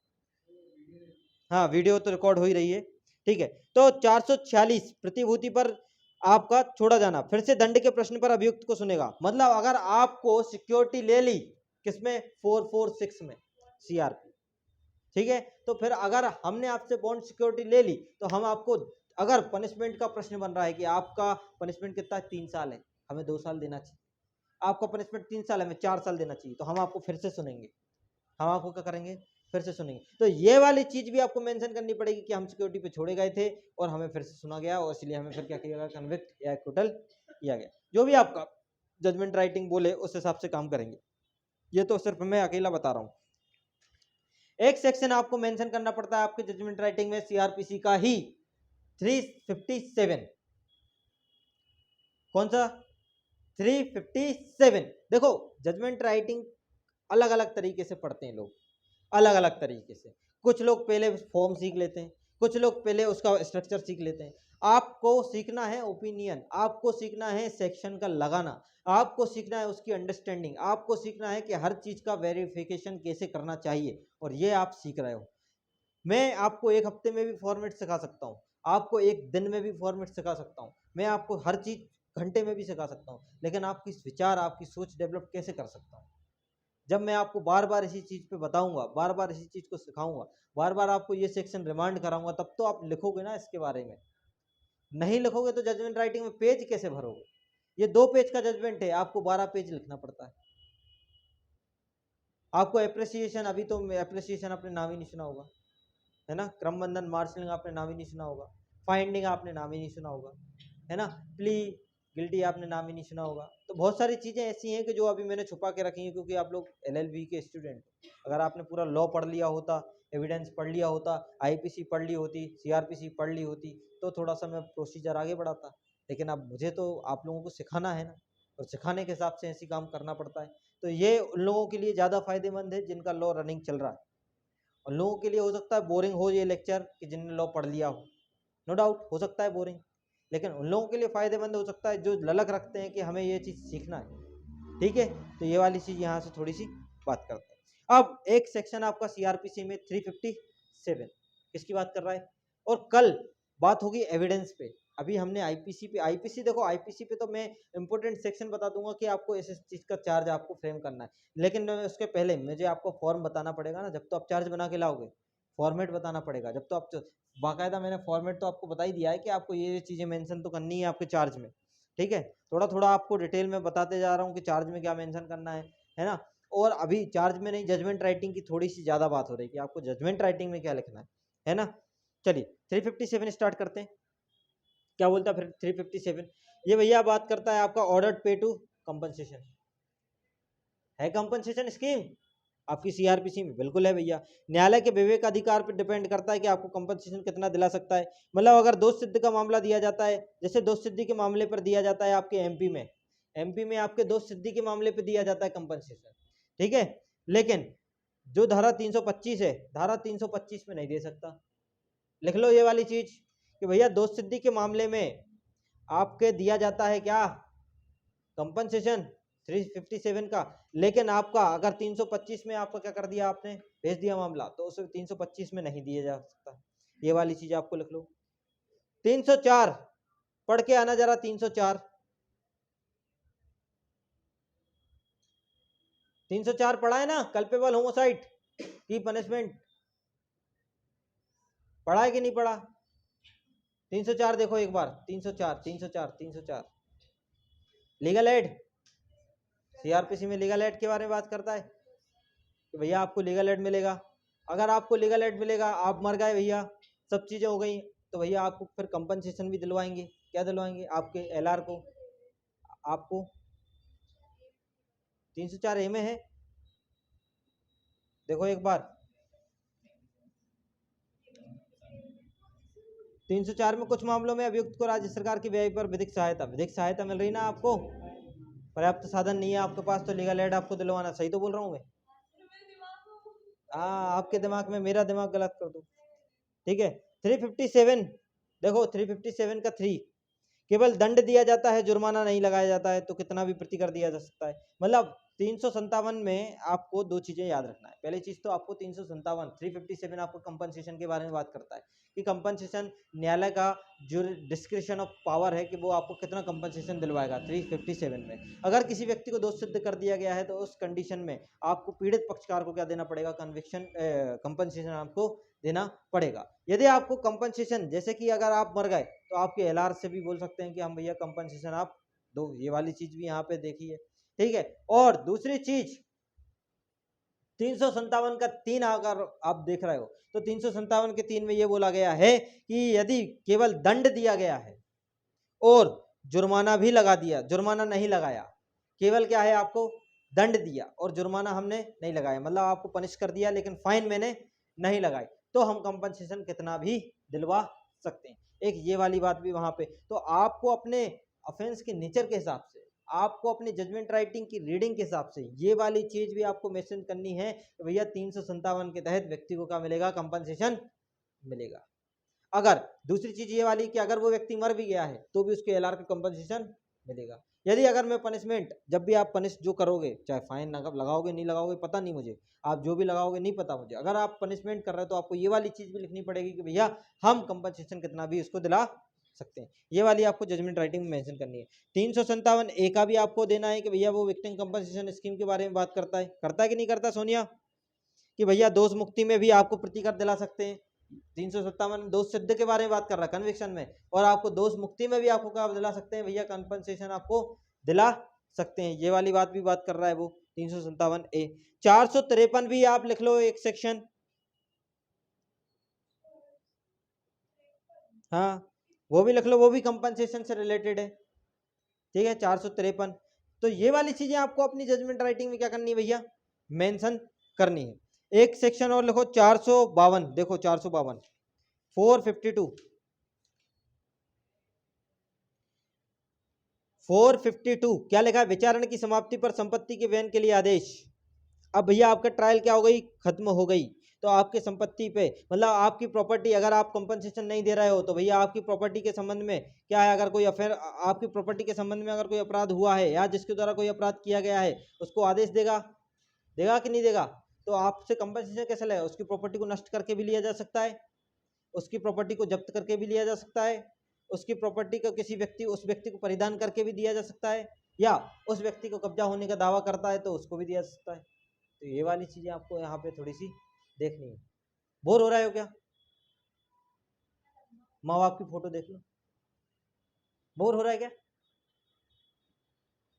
हाँ, वीडियो तो रिकॉर्ड हो ही रही है, ठीक है। तो 446 प्रतिभूति पर आपका छोड़ा जाना, फिर से दंड के प्रश्न पर अभियुक्त को सुनेगा। मतलब अगर आपको सिक्योरिटी ले ली किसमें, 446 में सीआरपी, ठीक है, तो फिर अगर हमने आपसे बॉन्ड सिक्योरिटी ले ली तो हम आपको, अगर पनिशमेंट का प्रश्न बन रहा है कि आपका पनिशमेंट कितना है, 3 साल है, हमें 2 साल देना चाहिए, आपका पनिशमेंट 3 साल है, हमें 4 साल देना चाहिए, तो हम आपको फिर से सुनेंगे, हम आपको क्या करेंगे, फिर से सुनेंगे। तो ये वाली चीज भी आपको मेंशन करनी पड़ेगी कि हम सिक्योरिटी पे छोड़े गए थे और हमें फिर से सुना गया, और इसलिए हमें फिर क्या किया गया, कन्विक्ट या एक्विटल किया गया। जो भी आपका जजमेंट राइटिंग बोले उस हिसाब से काम करेंगे। ये तो सिर्फ मैं अकेला बता रहा हूं। एक सेक्शन आपको मेंशन करना पड़ता है आपके जजमेंट राइटिंग में सीआरपीसी का ही, 357। कौन सा, 357। देखो जजमेंट राइटिंग अलग अलग तरीके से पढ़ते हैं लोग, अलग अलग तरीके से। कुछ लोग पहले फॉर्म सीख लेते हैं, कुछ लोग पहले उसका स्ट्रक्चर सीख लेते हैं। आपको सीखना है ओपिनियन, आपको सीखना है सेक्शन का लगाना, आपको सीखना है उसकी अंडरस्टैंडिंग, आपको सीखना है कि हर चीज का वेरिफिकेशन कैसे करना चाहिए, और ये आप सीख रहे हो। मैं आपको एक हफ्ते में भी फॉर्मेट सिखा सकता हूँ, आपको एक दिन में भी फॉर्मेट सिखा सकता हूँ, मैं आपको हर चीज घंटे में भी सिखा सकता हूँ, लेकिन आपकी विचार, आपकी सोच डेवलप कैसे कर सकता हूँ, जब मैं आपको बार बार इसी चीज पे बताऊंगा, बार बार इसी चीज को सिखाऊंगा, बार बार आपको ये सेक्शन रिमांड कराऊंगा, तब तो आप लिखोगे ना इसके बारे में। नहीं लिखोगे तो जजमेंट राइटिंग में पेज कैसे भरोगे। ये 2 पेज का जजमेंट है, आपको 12 पेज लिखना पड़ता है। आपको एप्रिसिएशन, अभी तो एप्रिसिएशन आपने नाम ही नहीं सुना होगा, है ना। क्रमबंधन, मार्शलिंग आपने नाम ही नहीं सुना होगा, फाइंडिंग आपने नाम ही नहीं सुना होगा, है ना। प्ली, गिल्टी आपने नाम ही नहीं सुना होगा। तो बहुत सारी चीज़ें ऐसी हैं कि जो अभी मैंने छुपा के रखी हैं, क्योंकि आप लोग एलएलबी के स्टूडेंट, अगर आपने पूरा लॉ पढ़ लिया होता, एविडेंस पढ़ लिया होता, आईपीसी पढ़ ली होती, सीआरपीसी पढ़ ली होती, तो थोड़ा सा मैं प्रोसीजर आगे बढ़ाता। लेकिन अब मुझे तो आप लोगों को सिखाना है ना, और सिखाने के हिसाब से ऐसी काम करना पड़ता है। तो ये उन लोगों के लिए ज़्यादा फायदेमंद है जिनका लॉ रनिंग चल रहा है। और लोगों के लिए हो सकता है बोरिंग हो ये लेक्चर कि जिनने लॉ पढ़ लिया हो, नो डाउट हो सकता है बोरिंग, लेकिन उन लोगों के लिए फायदेमंद हो सकता है जो ललक रखते हैं कि हमें ये चीज़ सीखना है, ठीक है। तो ये वाली चीज़ यहाँ से थोड़ी सी बात करते हैं। अब एक सेक्शन आपका सीआरपीसी में 357 किसकी बात कर रहा है, और कल बात होगी एविडेंस पे। अभी हमने आईपीसी पे, आईपीसी देखो, आईपीसी पे तो मैं इंपॉर्टेंट सेक्शन बता दूंगा कि आपको इस चीज़ का चार्ज आपको फ्रेम करना है, लेकिन उसके पहले मुझे आपको फॉर्म बताना पड़ेगा ना। जब तो आप चार्ज बना के लाओगे, फॉर्मेट बताना पड़ेगा। जब तो आप बाकायदा, मैंने फॉर्मेट तो आपको बता ही दिया है कि आपको ये चीज़ें मेंशन तो करनी है आपके चार्ज में, ठीक है। थोड़ा थोड़ा आपको डिटेल में बताते जा रहा हूँ कि चार्ज में क्या मेंशन करना है ना। और अभी चार्ज में नहीं, जजमेंट राइटिंग की थोड़ी सी ज़्यादा बात हो रही है कि आपको जजमेंट राइटिंग में क्या लिखना है ना। चलिए 357 स्टार्ट करते हैं। क्या बोलता है फिर 357, ये भैया बात करता है आपका ऑर्डर पे टू कंपनसेशन। है कंपनसेशन स्कीम आपकी सीआरपीसी में, बिल्कुल है भैया। न्यायालय के विवेक अधिकार पर डिपेंड करता है कि आपको कंपनसेशन कितना दिला सकता है। मतलब अगर दोष सिद्ध का मामला दिया जाता है, जैसे दोष सिद्धि के मामले पर दिया जाता है आपके एमपी में आपके दोष सिद्धि के मामले पर दिया जाता है कंपनसेशन, ठीक है। लेकिन जो धारा 325 है, धारा 325 में नहीं दे सकता। लिख लो ये वाली चीज कि भैया दोष सिद्धि के मामले में आपके दिया जाता है क्या, कंपनसेशन 357 का। लेकिन आपका अगर 325 में आपका क्या कर दिया, आपने भेज दिया मामला, तो उसे 325 में नहीं दिया जा सकता। ये वाली चीज आपको लिख लो। 304 पढ़ के आना जरा, 304 304 पढ़ा है ना, कल्पेबल होमोसाइड की पनिशमेंट, पढ़ा है कि नहीं पढ़ा। 304 देखो एक बार, 304 लीगल एड, सीआरपीसी में लीगल एड के बारे में बात करता है कि भैया आपको लीगल एड मिलेगा। अगर आपको लीगल एड मिलेगा, आप मर गए भैया, सब चीज़ें हो गई, तो भैया आपको फिर कंपनसेशन भी दिलवाएंगे। क्या दिलवाएंगे, आपके एलआर को। आपको 304 ए में है, देखो एक बार 304 में कुछ मामलों में अभियुक्त को राज्य सरकार की व्यय पर विधिक सहायता मिल रही ना आपको, पर्याप्त साधन नहीं है आपके पास तो लीगल एड आपको दिलवाना, सही तो बोल रहा हूँ मैं? हाँ, आपके दिमाग में मेरा दिमाग गलत कर दो, ठीक है। 357 देखो, 357 का 3, केवल दंड दिया जाता है, जुर्माना नहीं लगाया जाता है, तो कितना भी प्रति कर दिया जा सकता है। मतलब 357 में आपको दो चीजें याद रखना है। पहली चीज तो आपको 357 आपको कंपनसेशन के बारे में बात करता है कि कंपनसेशन न्यायालय का जो डिस्क्रिप्शन ऑफ पावर है कि वो आपको कितना कंपनसेशन दिलवाएगा। 357 में अगर किसी व्यक्ति को दोष सिद्ध कर दिया गया है तो उस कंडीशन में आपको पीड़ित पक्षकार को क्या देना पड़ेगा, कन्विक्शन कंपनसेशन आपको देना पड़ेगा। यदि आपको कंपनसेशन, जैसे कि अगर आप मर गए तो आपके एलआर से भी बोल सकते हैं कि हम भैया कंपनसेशन आप दो, ये वाली चीज भी यहाँ पे देखी है, ठीक है। और दूसरी चीज 357 का 3 अगर आप देख रहे हो तो 357 के 3 में ये बोला गया है कि यदि केवल दंड दिया गया है और जुर्माना भी लगा दिया, जुर्माना नहीं लगाया, केवल क्या है आपको दंड दिया और जुर्माना हमने नहीं लगाया, मतलब आपको पनिश कर दिया लेकिन फाइन मैंने नहीं लगाई, तो हम कंपनसेशन कितना भी दिलवा सकते हैं। एक ये वाली बात भी वहां पे, तो आपको अपने ऑफेंस के नेचर के हिसाब से, आपको अपनी जजमेंट राइटिंग की रीडिंग के हिसाब से ये वाली चीज भी आपको मेंशन करनी है कि भैया 357 के तहत व्यक्ति को क्या मिलेगा, कंपनसेशन मिलेगा। अगर दूसरी चीज ये वाली कि अगर वो व्यक्ति मर भी गया है तो भी उसके एलआर का कंपनसेशन मिलेगा। यदि अगर मैं पनिशमेंट, जब भी आप पनिश जो करोगे, चाहे फाइन लगाओगे नहीं लगाओगे पता नहीं मुझे, आप जो भी लगाओगे नहीं पता मुझे, अगर आप पनिशमेंट कर रहे हो तो आपको ये वाली चीज भी लिखनी पड़ेगी कि भैया हम कंपनसेशन कितना भी उसको दिला सकते हैं। ये वाली आपको जजमेंट राइटिंग में मेंशन करनी है। 357 ए का भी आपको देना है कि भैया वो विक्टिम कंपनसेशन स्कीम के बारे में बात करता है कि नहीं करता सोनिया, कि भैया दोष मुक्ति में भी आपको प्रतिकर दिला सकते हैं। 357 दोष सिद्ध के बारे में बात कर रहा है कन्विक्शन में, और आपको दोष मुक्ति में भी आपको क्या दिला सकते हैं भैया, कंपनसेशन आपको दिला सकते हैं। ये वाली बात भी बात कर रहा है वो 357 ए। 453 भी आप लिख लो एक सेक्शन, हाँ वो भी लिख लो, वो भी कंपनसेशन से रिलेटेड है, ठीक है। 453, तो ये वाली चीजें आपको अपनी जजमेंट राइटिंग में क्या करनी है भैया, मेंशन करनी है। एक सेक्शन और लिखो 452, देखो 452 452 क्या लिखा है, विचारण की समाप्ति पर संपत्ति के व्ययन के लिए आदेश। अब भैया आपका ट्रायल क्या हो गई, खत्म हो गई, तो आपके संपत्ति पे, मतलब आपकी प्रॉपर्टी, अगर आप कंपनसेशन नहीं दे रहे हो तो भैया आपकी प्रॉपर्टी के संबंध में क्या है, अगर कोई अफेयर, आपकी प्रॉपर्टी के संबंध में अगर कोई अपराध हुआ है या जिसके द्वारा कोई अपराध किया गया है, उसको आदेश देगा कि नहीं देगा, तो आपसे कंपनसेशन कैसे लेगा, उसकी प्रॉपर्टी को नष्ट करके भी लिया जा सकता है, उसकी प्रॉपर्टी को जब्त करके भी लिया जा सकता है, उसकी प्रॉपर्टी को किसी व्यक्ति, उस व्यक्ति को परिधान करके भी दिया जा सकता है, या उस व्यक्ति को कब्जा होने का दावा करता है तो उसको भी दिया जा सकता है। तो ये वाली चीजें आपको यहाँ पे थोड़ी सी देखनी है। बोर हो रहे हो क्या, माँ बाप की फोटो देख लो, बोर हो रहा है क्या?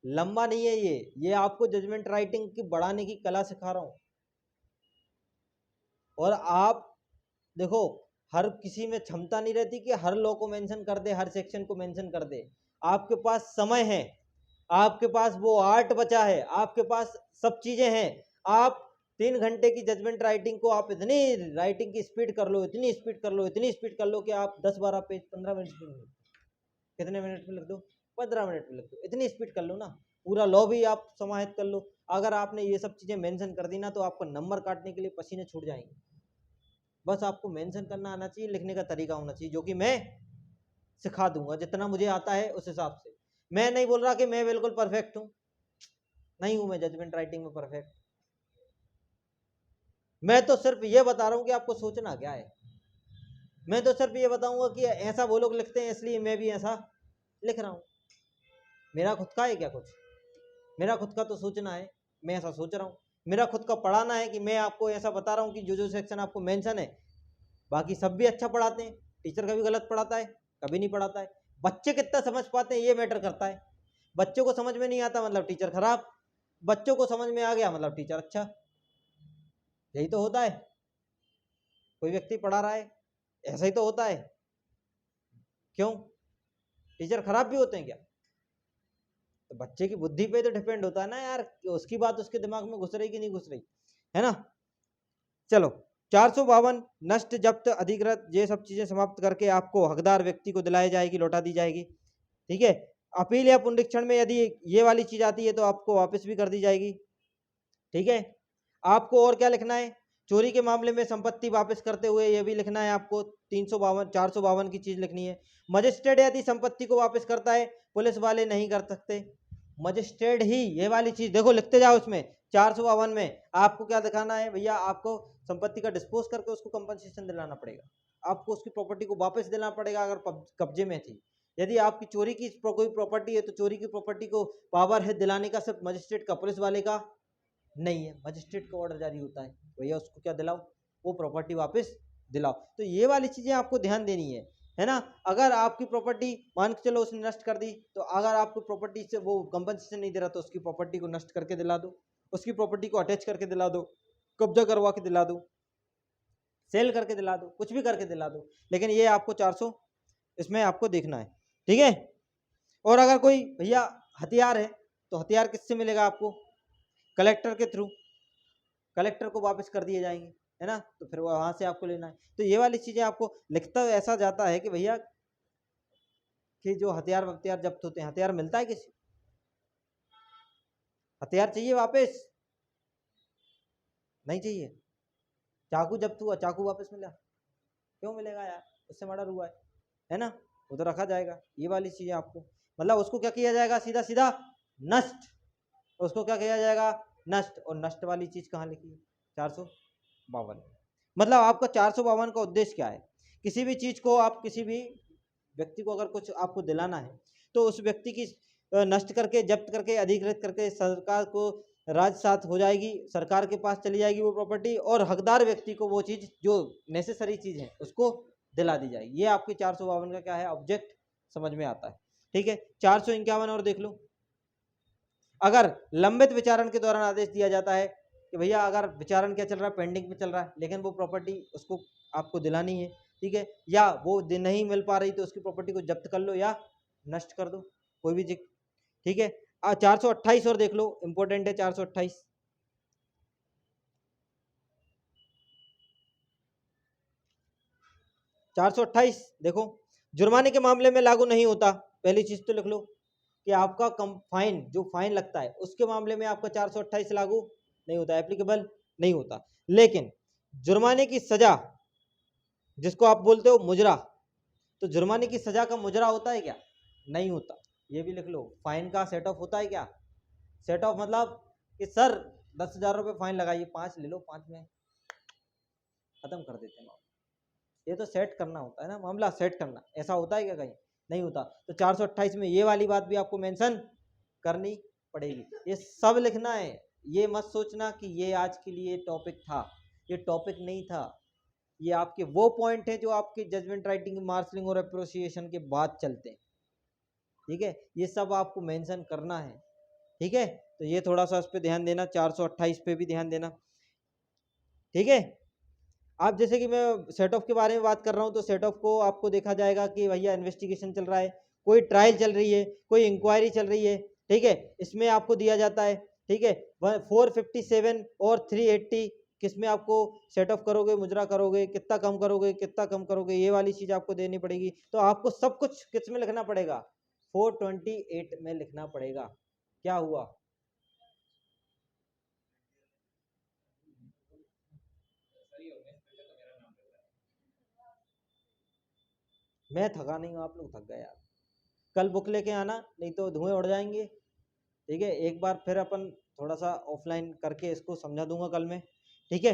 लंबा नहीं है ये आपको जजमेंट राइटिंग की बढ़ाने की कला सिखा रहा हूं। और आप देखो, हर किसी में क्षमता नहीं रहती कि हर लॉ को मेंशन कर दे, हर सेक्शन को मेंशन कर दे। आपके पास समय है, आपके पास वो आर्ट बचा है, आपके पास सब चीजें हैं। आप 3 घंटे की जजमेंट राइटिंग को आप इतनी राइटिंग की स्पीड कर लो, इतनी स्पीड कर लो, इतनी स्पीड कर लो कि आप 10-12 पेज 15 मिनट में, कितने मिनट में लिख दो, 15 मिनट में लिख दो, इतनी स्पीड कर लो ना, पूरा लॉ भी आप समाहित कर लो। अगर आपने ये सब चीजें मेंशन कर दी ना तो आपको नंबर काटने के लिए पसीने छूट जाएंगे। बस आपको मेंशन करना आना चाहिए, लिखने का तरीका होना चाहिए, जो कि मैं सिखा दूंगा जितना मुझे आता है उस हिसाब से। मैं नहीं बोल रहा कि मैं बिल्कुल परफेक्ट हूं, नहीं हूं मैं जजमेंट राइटिंग में परफेक्ट। मैं तो सिर्फ ये बता रहा हूं कि आपको सोचना क्या है। मैं तो सिर्फ ये बताऊंगा कि ऐसा वो लोग लिखते हैं इसलिए मैं भी ऐसा लिख रहा हूं। मेरा खुद का है क्या कुछ, मेरा खुद का तो सोचना है, मैं ऐसा सोच रहा हूँ। मेरा खुद का पढ़ाना है कि मैं आपको ऐसा बता रहा हूँ कि जो सेक्शन आपको मेंशन है, बाकी सब भी अच्छा पढ़ाते हैं, टीचर कभी गलत पढ़ाता है, कभी नहीं पढ़ाता है। बच्चे कितना समझ पाते हैं ये मैटर करता है। बच्चों को समझ में नहीं आता मतलब टीचर खराब, बच्चों को समझ में आ गया मतलब टीचर अच्छा। यही तो होता है, कोई व्यक्ति पढ़ा रहा है, ऐसा ही तो होता है। क्यों, टीचर खराब भी होते हैं क्या? तो बच्चे की बुद्धि पे तो डिपेंड होता है ना यार, उसकी बात उसके दिमाग में घुस रही कि नहीं घुस रही, है ना। चलो 452 नष्ट, जब्त, अधिकृत, ये सब चीजें समाप्त करके आपको हकदार व्यक्ति को दिलाई जाएगी, लौटा दी जाएगी। ठीक है। अपील या पुनरीक्षण में यदि ये वाली चीज आती है तो आपको वापस भी कर दी जाएगी। ठीक है। आपको और क्या लिखना है, चोरी के मामले में संपत्ति वापस करते हुए ये भी लिखना है आपको, 352 452 की चीज लिखनी है। मजिस्ट्रेट यदि संपत्ति को वापस करता है, पुलिस वाले नहीं कर सकते, मजिस्ट्रेट ही ये वाली चीज देखो लिखते जाओ। इसमें 452 में आपको क्या दिखाना है भैया, आपको संपत्ति का डिस्पोज करके उसको कंपनसेशन दिलाना पड़ेगा, आपको उसकी प्रॉपर्टी को वापस देना पड़ेगा अगर कब्जे में थी। यदि आपकी चोरी की कोई प्रॉपर्टी है तो चोरी की प्रॉपर्टी को पावर है दिलाने का सिर्फ मजिस्ट्रेट का, पुलिस वाले का नहीं है। मजिस्ट्रेट का ऑर्डर जारी होता है, भैया उसको क्या दिलाओ, वो प्रॉपर्टी वापस दिलाओ। तो ये वाली चीजें आपको ध्यान देनी है ना। अगर आपकी प्रॉपर्टी मान के चलो उसने नष्ट कर दी, तो अगर आपको प्रॉपर्टी से वो कंपनसेशन नहीं दे रहा तो उसकी प्रॉपर्टी को नष्ट करके दिला दो, उसकी प्रॉपर्टी को अटैच करके दिला दो, कब्जा करवा के दिला दो, सेल करके दिला दो, कुछ भी करके दिला दो, लेकिन ये आपको 400 इसमें आपको देखना है। ठीक है। और अगर कोई भैया हथियार है तो हथियार किससे मिलेगा आपको, कलेक्टर के थ्रू, कलेक्टर को वापस कर दिए जाएंगे, है ना। तो फिर वहां से आपको लेना है। तो ये वाली चीजें आपको लिखता ऐसा जाता है कि भैया कि जो हथियार वथियार जब्त होते हैं, हथियार मिलता है किसी, हथियार चाहिए वापस नहीं चाहिए। चाकू जब्त हुआ, चाकू वापस मिला, क्यों मिलेगा यार, उससे मर्डर हुआ है ना, वो तो रखा जाएगा। ये वाली चीजें आपको मतलब उसको क्या किया जाएगा, सीधा सीधा नष्ट, उसको क्या किया जाएगा, नष्ट। और नष्ट वाली चीज कहाँ लिखी है, 452। मतलब आपका 452 का उद्देश्य क्या है, किसी भी चीज को आप किसी भी व्यक्ति को अगर कुछ आपको दिलाना है तो उस व्यक्ति की नष्ट करके, जब्त करके, अधिकृत करके सरकार को राजसात हो जाएगी, सरकार के पास चली जाएगी वो प्रॉपर्टी, और हकदार व्यक्ति को वो चीज जो नेसेसरी चीज है उसको दिला दी जाएगी। ये आपकी 452 का क्या है, ऑब्जेक्ट समझ में आता है। ठीक है। 451 और देख लो, अगर लंबित विचारण के दौरान आदेश दिया जाता है कि भैया अगर विचारण क्या चल रहा है, पेंडिंग में चल रहा है, लेकिन वो प्रॉपर्टी उसको आपको दिलानी है, ठीक है, या वो दिन नहीं मिल पा रही तो उसकी प्रॉपर्टी को जब्त कर लो या नष्ट कर दो, कोई भी चीज। ठीक है। 428 और देख लो, इंपॉर्टेंट है 428। 428 देखो, जुर्माने के मामले में लागू नहीं होता, पहली चीज तो लिख लो कि आपका कम फाइन, जो फाइन लगता है उसके मामले में आपका 428 लागू नहीं होता, एप्लीकेबल नहीं होता। लेकिन जुर्माने की सजा, जिसको आप बोलते हो मुजरा, तो जुर्माने की सजा का मुजरा होता है क्या, नहीं होता। ये भी लिख लो, फाइन का सेट ऑफ होता है क्या, सेट ऑफ मतलब कि सर 10,000 रुपये फाइन लगाइए, 5 ले लो, 5 में खत्म कर देते हैं। ये तो सेट करना होता है ना, मामला सेट करना, ऐसा होता है क्या कहीं, नहीं होता। तो 428 में ये वाली बात भी आपको मेंशन करनी पड़ेगी, ये सब लिखना है। ये मत सोचना कि ये आज के लिए टॉपिक था, ये टॉपिक नहीं था, ये आपके वो पॉइंट है जो आपके जजमेंट राइटिंग, मार्शलिंग और अप्रोसिएशन के बाद चलते हैं। ठीक है, ये सब आपको मेंशन करना है। ठीक है, तो ये थोड़ा सा उस पर ध्यान देना, 428 पे भी ध्यान देना। ठीक है। आप जैसे कि मैं सेट ऑफ के बारे में बात कर रहा हूँ, तो सेट ऑफ को आपको देखा जाएगा कि भैया इन्वेस्टिगेशन चल रहा है, कोई ट्रायल चल रही है, कोई इंक्वायरी चल रही है। ठीक है, इसमें आपको दिया जाता है। ठीक है, 457 और 380 किसमें आपको सेट ऑफ करोगे, मुजरा करोगे, कितना कम करोगे, कितना कम करोगे, ये वाली चीज आपको देनी पड़ेगी। तो आपको सब कुछ किस में लिखना पड़ेगा, 428 में लिखना पड़ेगा। क्या हुआ, मैं थका नहीं हूँ, आप लोग थक गए यार। कल बुक लेके आना, नहीं तो धुएं उड़ जाएंगे। ठीक है, एक बार फिर अपन थोड़ा सा ऑफलाइन करके इसको समझा दूंगा कल में। ठीक है,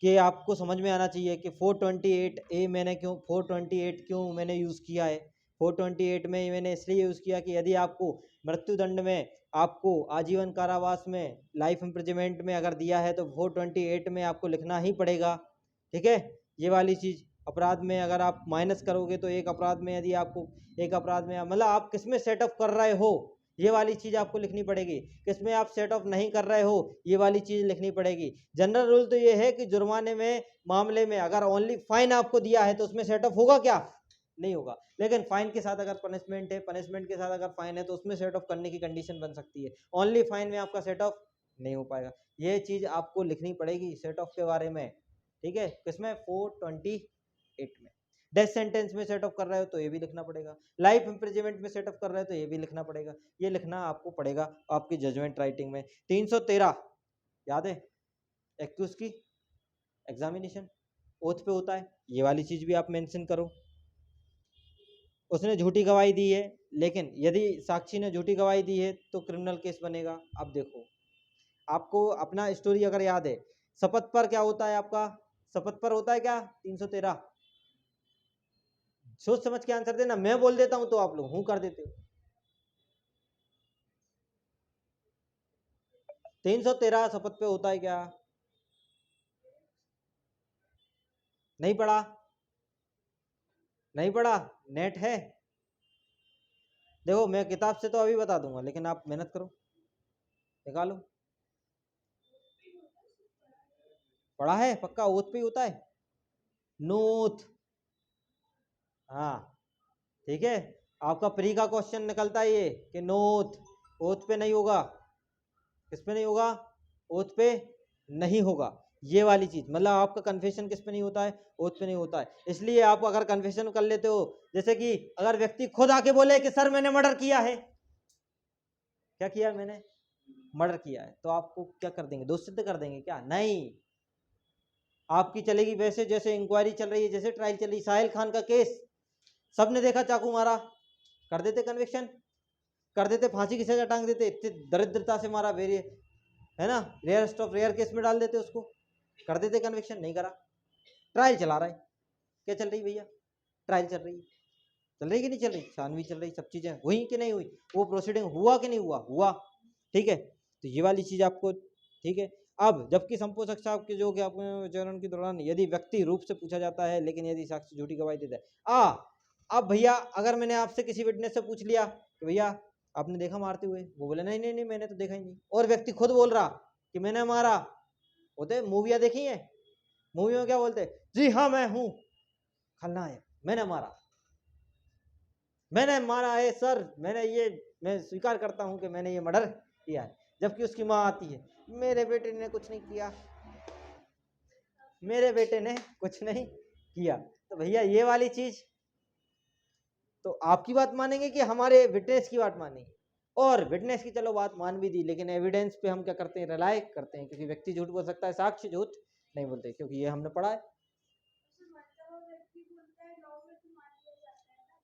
कि आपको समझ में आना चाहिए कि 428 ए मैंने क्यों 428 क्यों मैंने यूज़ किया है। 428 में मैंने इसलिए यूज़ किया कि यदि आपको मृत्युदंड में, आपको आजीवन कारावास में, लाइफ इम्प्रिजमेंट में अगर दिया है तो 428 में आपको लिखना ही पड़ेगा। ठीक है, ये वाली चीज़। अपराध में अगर आप माइनस करोगे तो एक अपराध में यदि आपको, एक अपराध में मतलब आप किस में सेट ऑफ कर रहे हो, ये वाली चीज आपको लिखनी पड़ेगी। किसमें आप सेट ऑफ नहीं कर रहे हो, ये वाली चीज लिखनी पड़ेगी। जनरल रूल तो ये है कि जुर्माने में मामले में अगर ओनली फाइन आपको दिया है तो उसमें सेट ऑफ होगा क्या, नहीं होगा। लेकिन फाइन के साथ अगर पनिशमेंट है, पनिशमेंट के साथ अगर फाइन है तो उसमें सेट ऑफ करने की कंडीशन बन सकती है। ओनली फाइन में आपका सेट ऑफ नहीं हो पाएगा। ये चीज आपको लिखनी पड़ेगी सेट ऑफ के बारे में। ठीक है, किसमें 428 में। डेथ सेंटेंस में सेट ऑफ कर रहे हो तो ये भी लिखना पड़ेगा, लाइफ इम्प्रिजनमेंट में सेट ऑफ कर रहे हो तो ये भी लिखना पड़ेगा, ये लिखना आपको पड़ेगा आपकी जजमेंट राइटिंग में। 313 याद है, एक्यूज की एग्जामिनेशन ओथ पे होता है, ये वाली चीज भी आप मेंशन करो। उसने झूठी गवाही दी है, लेकिन यदि साक्षी ने झूठी गवाही दी है तो क्रिमिनल केस बनेगा। अब देखो, आपको अपना स्टोरी अगर याद है, शपथ पर क्या होता है आपका, शपथ पर होता है क्या 313, सोच समझ के आंसर देना, मैं बोल देता हूं तो आप लोग हूं कर देते हो। 313 शपथ पे होता है क्या, नहीं पढ़ा, नहीं पढ़ा, नेट है, देखो मैं किताब से तो अभी बता दूंगा, लेकिन आप मेहनत करो, निकालो। पढ़ा है पक्का, ओथ पे ही होता है, नोथ, हाँ ठीक है। आपका प्री का क्वेश्चन निकलता है ये कि नोथ, ओथ पे नहीं होगा, किस पे नहीं होगा, ओथ पे नहीं होगा। ये वाली चीज मतलब आपका कन्फेशन किस पे नहीं होता है, ओथ पे नहीं होता है। इसलिए आप अगर कन्फेशन कर लेते हो, जैसे कि अगर व्यक्ति खुद आके बोले कि सर मैंने मर्डर किया है, क्या किया मैंने, मर्डर किया है, तो आपको क्या कर देंगे, दोष सिद्ध कर देंगे क्या, नहीं, आपकी चलेगी वैसे जैसे इंक्वायरी चल रही है, जैसे ट्रायल चल रही है। साहिल खान का केस सबने देखा, चाकू मारा, कर देते कन्विक्शन, कर देते, फांसी की सजा टांग देते, इतनी दरिद्रता से मारा, वेरी है ना, रेयरस्ट ऑफ रेयर केस में डाल देते उसको, कर देते कन्विक्शन, नहीं करा। ट्रायल चला रहा है, क्या चल रही भैया, ट्रायल चल रही है, चल रही कि नहीं चल रही, छानवी चल रही, सब चीजें हुई कि नहीं हुई, वो प्रोसीडिंग हुआ कि नहीं हुआ, हुआ, ठीक है। तो ये वाली चीज आपको, ठीक है। अब जबकि संपोषक साहब के जो कि आपको विचारण के दौरान यदि व्यक्ति रूप से पूछा जाता है, लेकिन यदि साक्षी झूठी गवाही देता है, अब भैया अगर मैंने आपसे किसी विटनेस से पूछ लिया कि भैया आपने देखा मारते हुए, वो बोले नहीं नहीं नहीं मैंने तो देखा ही नहीं, और व्यक्ति खुद बोल रहा कि मैंने मारा, होते मूवियां देखी है, मूवी में क्या बोलते, जी हाँ मैं हूं खलनायक, मैंने मारा है सर, मैं स्वीकार करता हूं कि मैंने ये मर्डर किया है। जबकि उसकी माँ आती है, मेरे बेटे ने कुछ नहीं किया, मेरे बेटे ने कुछ नहीं किया। तो भैया ये वाली चीज तो आपकी बात मानेंगे कि हमारे विटनेस की बात मानेंगे, और विटनेस की चलो बात मान भी दी, लेकिन एविडेंस पे हम क्या करते हैं, रिलाय करते हैं, क्योंकि व्यक्ति झूठ बोल सकता है, साक्ष्य झूठ नहीं बोलते, क्योंकि ये हमने पढ़ा है,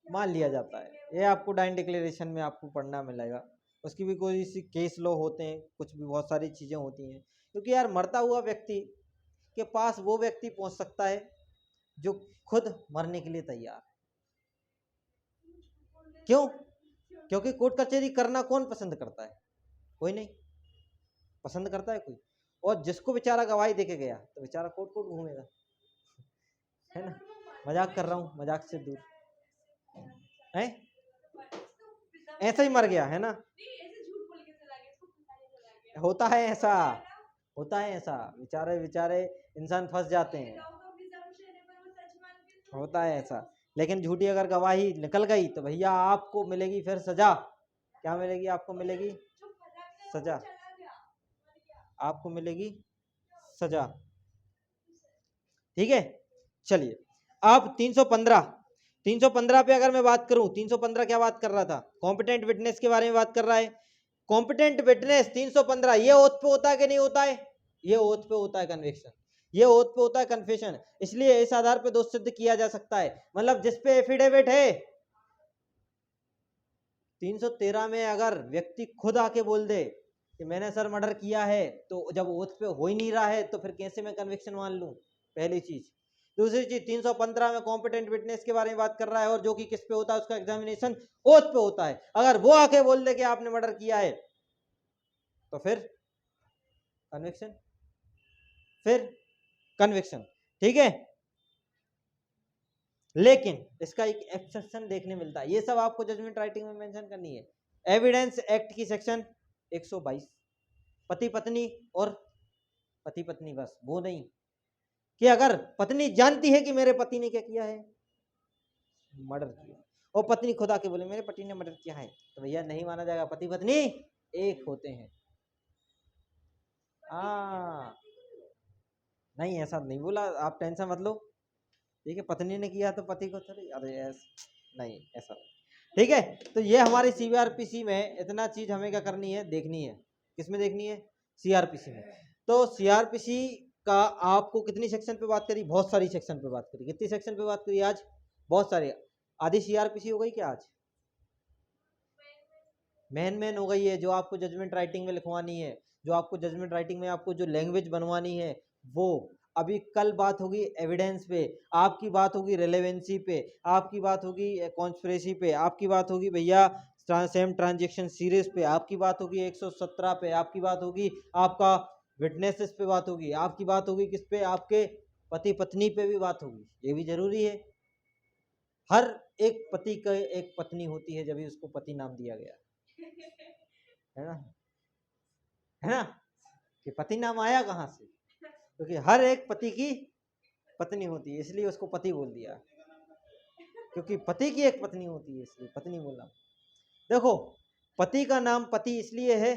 मान लिया जाता है। ये आपको डाइन डिक्लेरेशन में आपको पढ़ना मिलेगा, उसकी भी कोई सी केस लॉ होते हैं, कुछ भी बहुत सारी चीजें होती हैं, क्योंकि यार मरता हुआ व्यक्ति के पास वो व्यक्ति पहुंच सकता है जो खुद मरने के लिए तैयार है। क्यों, क्योंकि कोर्ट कचहरी करना कौन पसंद करता है, कोई नहीं पसंद करता है कोई, और जिसको बेचारा गवाही देके गया तो बेचारा कोर्ट कोर्ट घूमेगा, है ना, मजाक कर रहा हूँ, मजाक से दूर है, ऐसा ही मर गया है ना, होता है ऐसा, होता है ऐसा, बेचारे बेचारे इंसान फंस जाते हैं, होता है ऐसा। लेकिन झूठी अगर गवाही निकल गई तो भैया आपको मिलेगी फिर सजा, क्या मिलेगी, आपको मिलेगी सजा, आपको मिलेगी सजा, ठीक है। चलिए अब 315 पे अगर मैं बात करूं, 315 क्या बात कर रहा था, कॉम्पिटेंट विटनेस के बारे में बात कर रहा है। कॉम्पिटेंट विटनेस 315 ये ओथ पे होता है कि नहीं होता है, ये ओथ पे होता है कन्विक्शन, ये ओथ पे होता है कन्फेशन, इसलिए इस आधार पे दोष सिद्ध किया जा सकता है। मतलब जिसपे एफिडेविट है 313 में अगर व्यक्ति खुद आके बोल दे कि मैंने सर मर्डर किया है, तो जब ओथ पे हो ही नहीं रहा है तो फिर कैसे मैं कन्विक्शन मान लूं, पहली चीज। दूसरी चीज 315 में कॉम्पिटेंट विटनेस के बारे में बात कर रहा है, और जो कि किस पे होता है, उसका एग्जामिनेशन ओथ पे होता है। अगर वो आके बोल दे कि आपने मर्डर किया है तो फिर कन्विक्शन, फिर कन्विक्शन, ठीक है। लेकिन इसका एक एक्सेप्शन देखने मिलता है, ये सब आपको जजमेंट राइटिंग में मेंशन करनी है। एविडेंस एक्ट की सेक्शन 122, पति पत्नी और पति पत्नी बस वो नहीं, कि अगर पत्नी जानती है कि मेरे पति ने क्या किया है, मर्डर किया, और पत्नी खुदा के बोले मेरे पति ने मर्डर किया है, तो भैया नहीं माना जाएगा, पति पत्नी एक होते हैं। नहीं ऐसा नहीं बोला, आप टेंशन मत लो। ठीक है, पत्नी ने किया तो पति को थोड़ी, अरे नहीं ऐसा नहीं। ठीक है, तो ये हमारी सीआरपीसी में इतना चीज हमें क्या करनी है, देखनी है। किसमें देखनी है? सीआरपीसी में। तो सीआरपीसी का आपको कितनी सेक्शन पे बात करी? बहुत सारी सेक्शन पे बात करी। कितनी सेक्शन पे बात करी आज? बहुत सारी। आधी सीआरपीसी हो गई क्या आज? मेन हो गई है, जो आपको जजमेंट राइटिंग में लिखवानी है, जो आपको जजमेंट राइटिंग में आपको जो लैंग्वेज बनवानी है वो। अभी कल बात होगी एविडेंस पे, आपकी बात होगी रिलेवेंसी पे, आपकी बात होगी कॉन्स्पिरेसी पे, आपकी बात होगी भैया सेम ट्रांजेक्शन सीरीज पे, आपकी बात होगी 117 पे, आपकी बात होगी आपका विटनेसेस पे बात होगी, आपकी बात होगी किस पे, आपके पति पत्नी पे भी बात होगी। ये भी जरूरी है। हर एक पति का एक पत्नी होती है, जब भी उसको पति नाम दिया गया है ना, है ना, कि पति नाम आया कहाँ से? क्योंकि हर एक पति की पत्नी होती है, इसलिए उसको पति बोल दिया। क्योंकि पति की एक पत्नी होती है, इसलिए पत्नी बोला। देखो, पति का नाम पति इसलिए है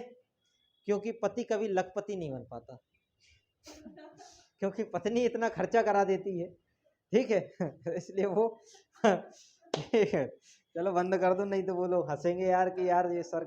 क्योंकि पति कभी लखपति नहीं बन पाता, क्योंकि पत्नी इतना खर्चा करा देती है। ठीक है इसलिए वो ठीक है, चलो बंद कर दो, नहीं तो वो लोग हंसेंगे यार कि यार ये सर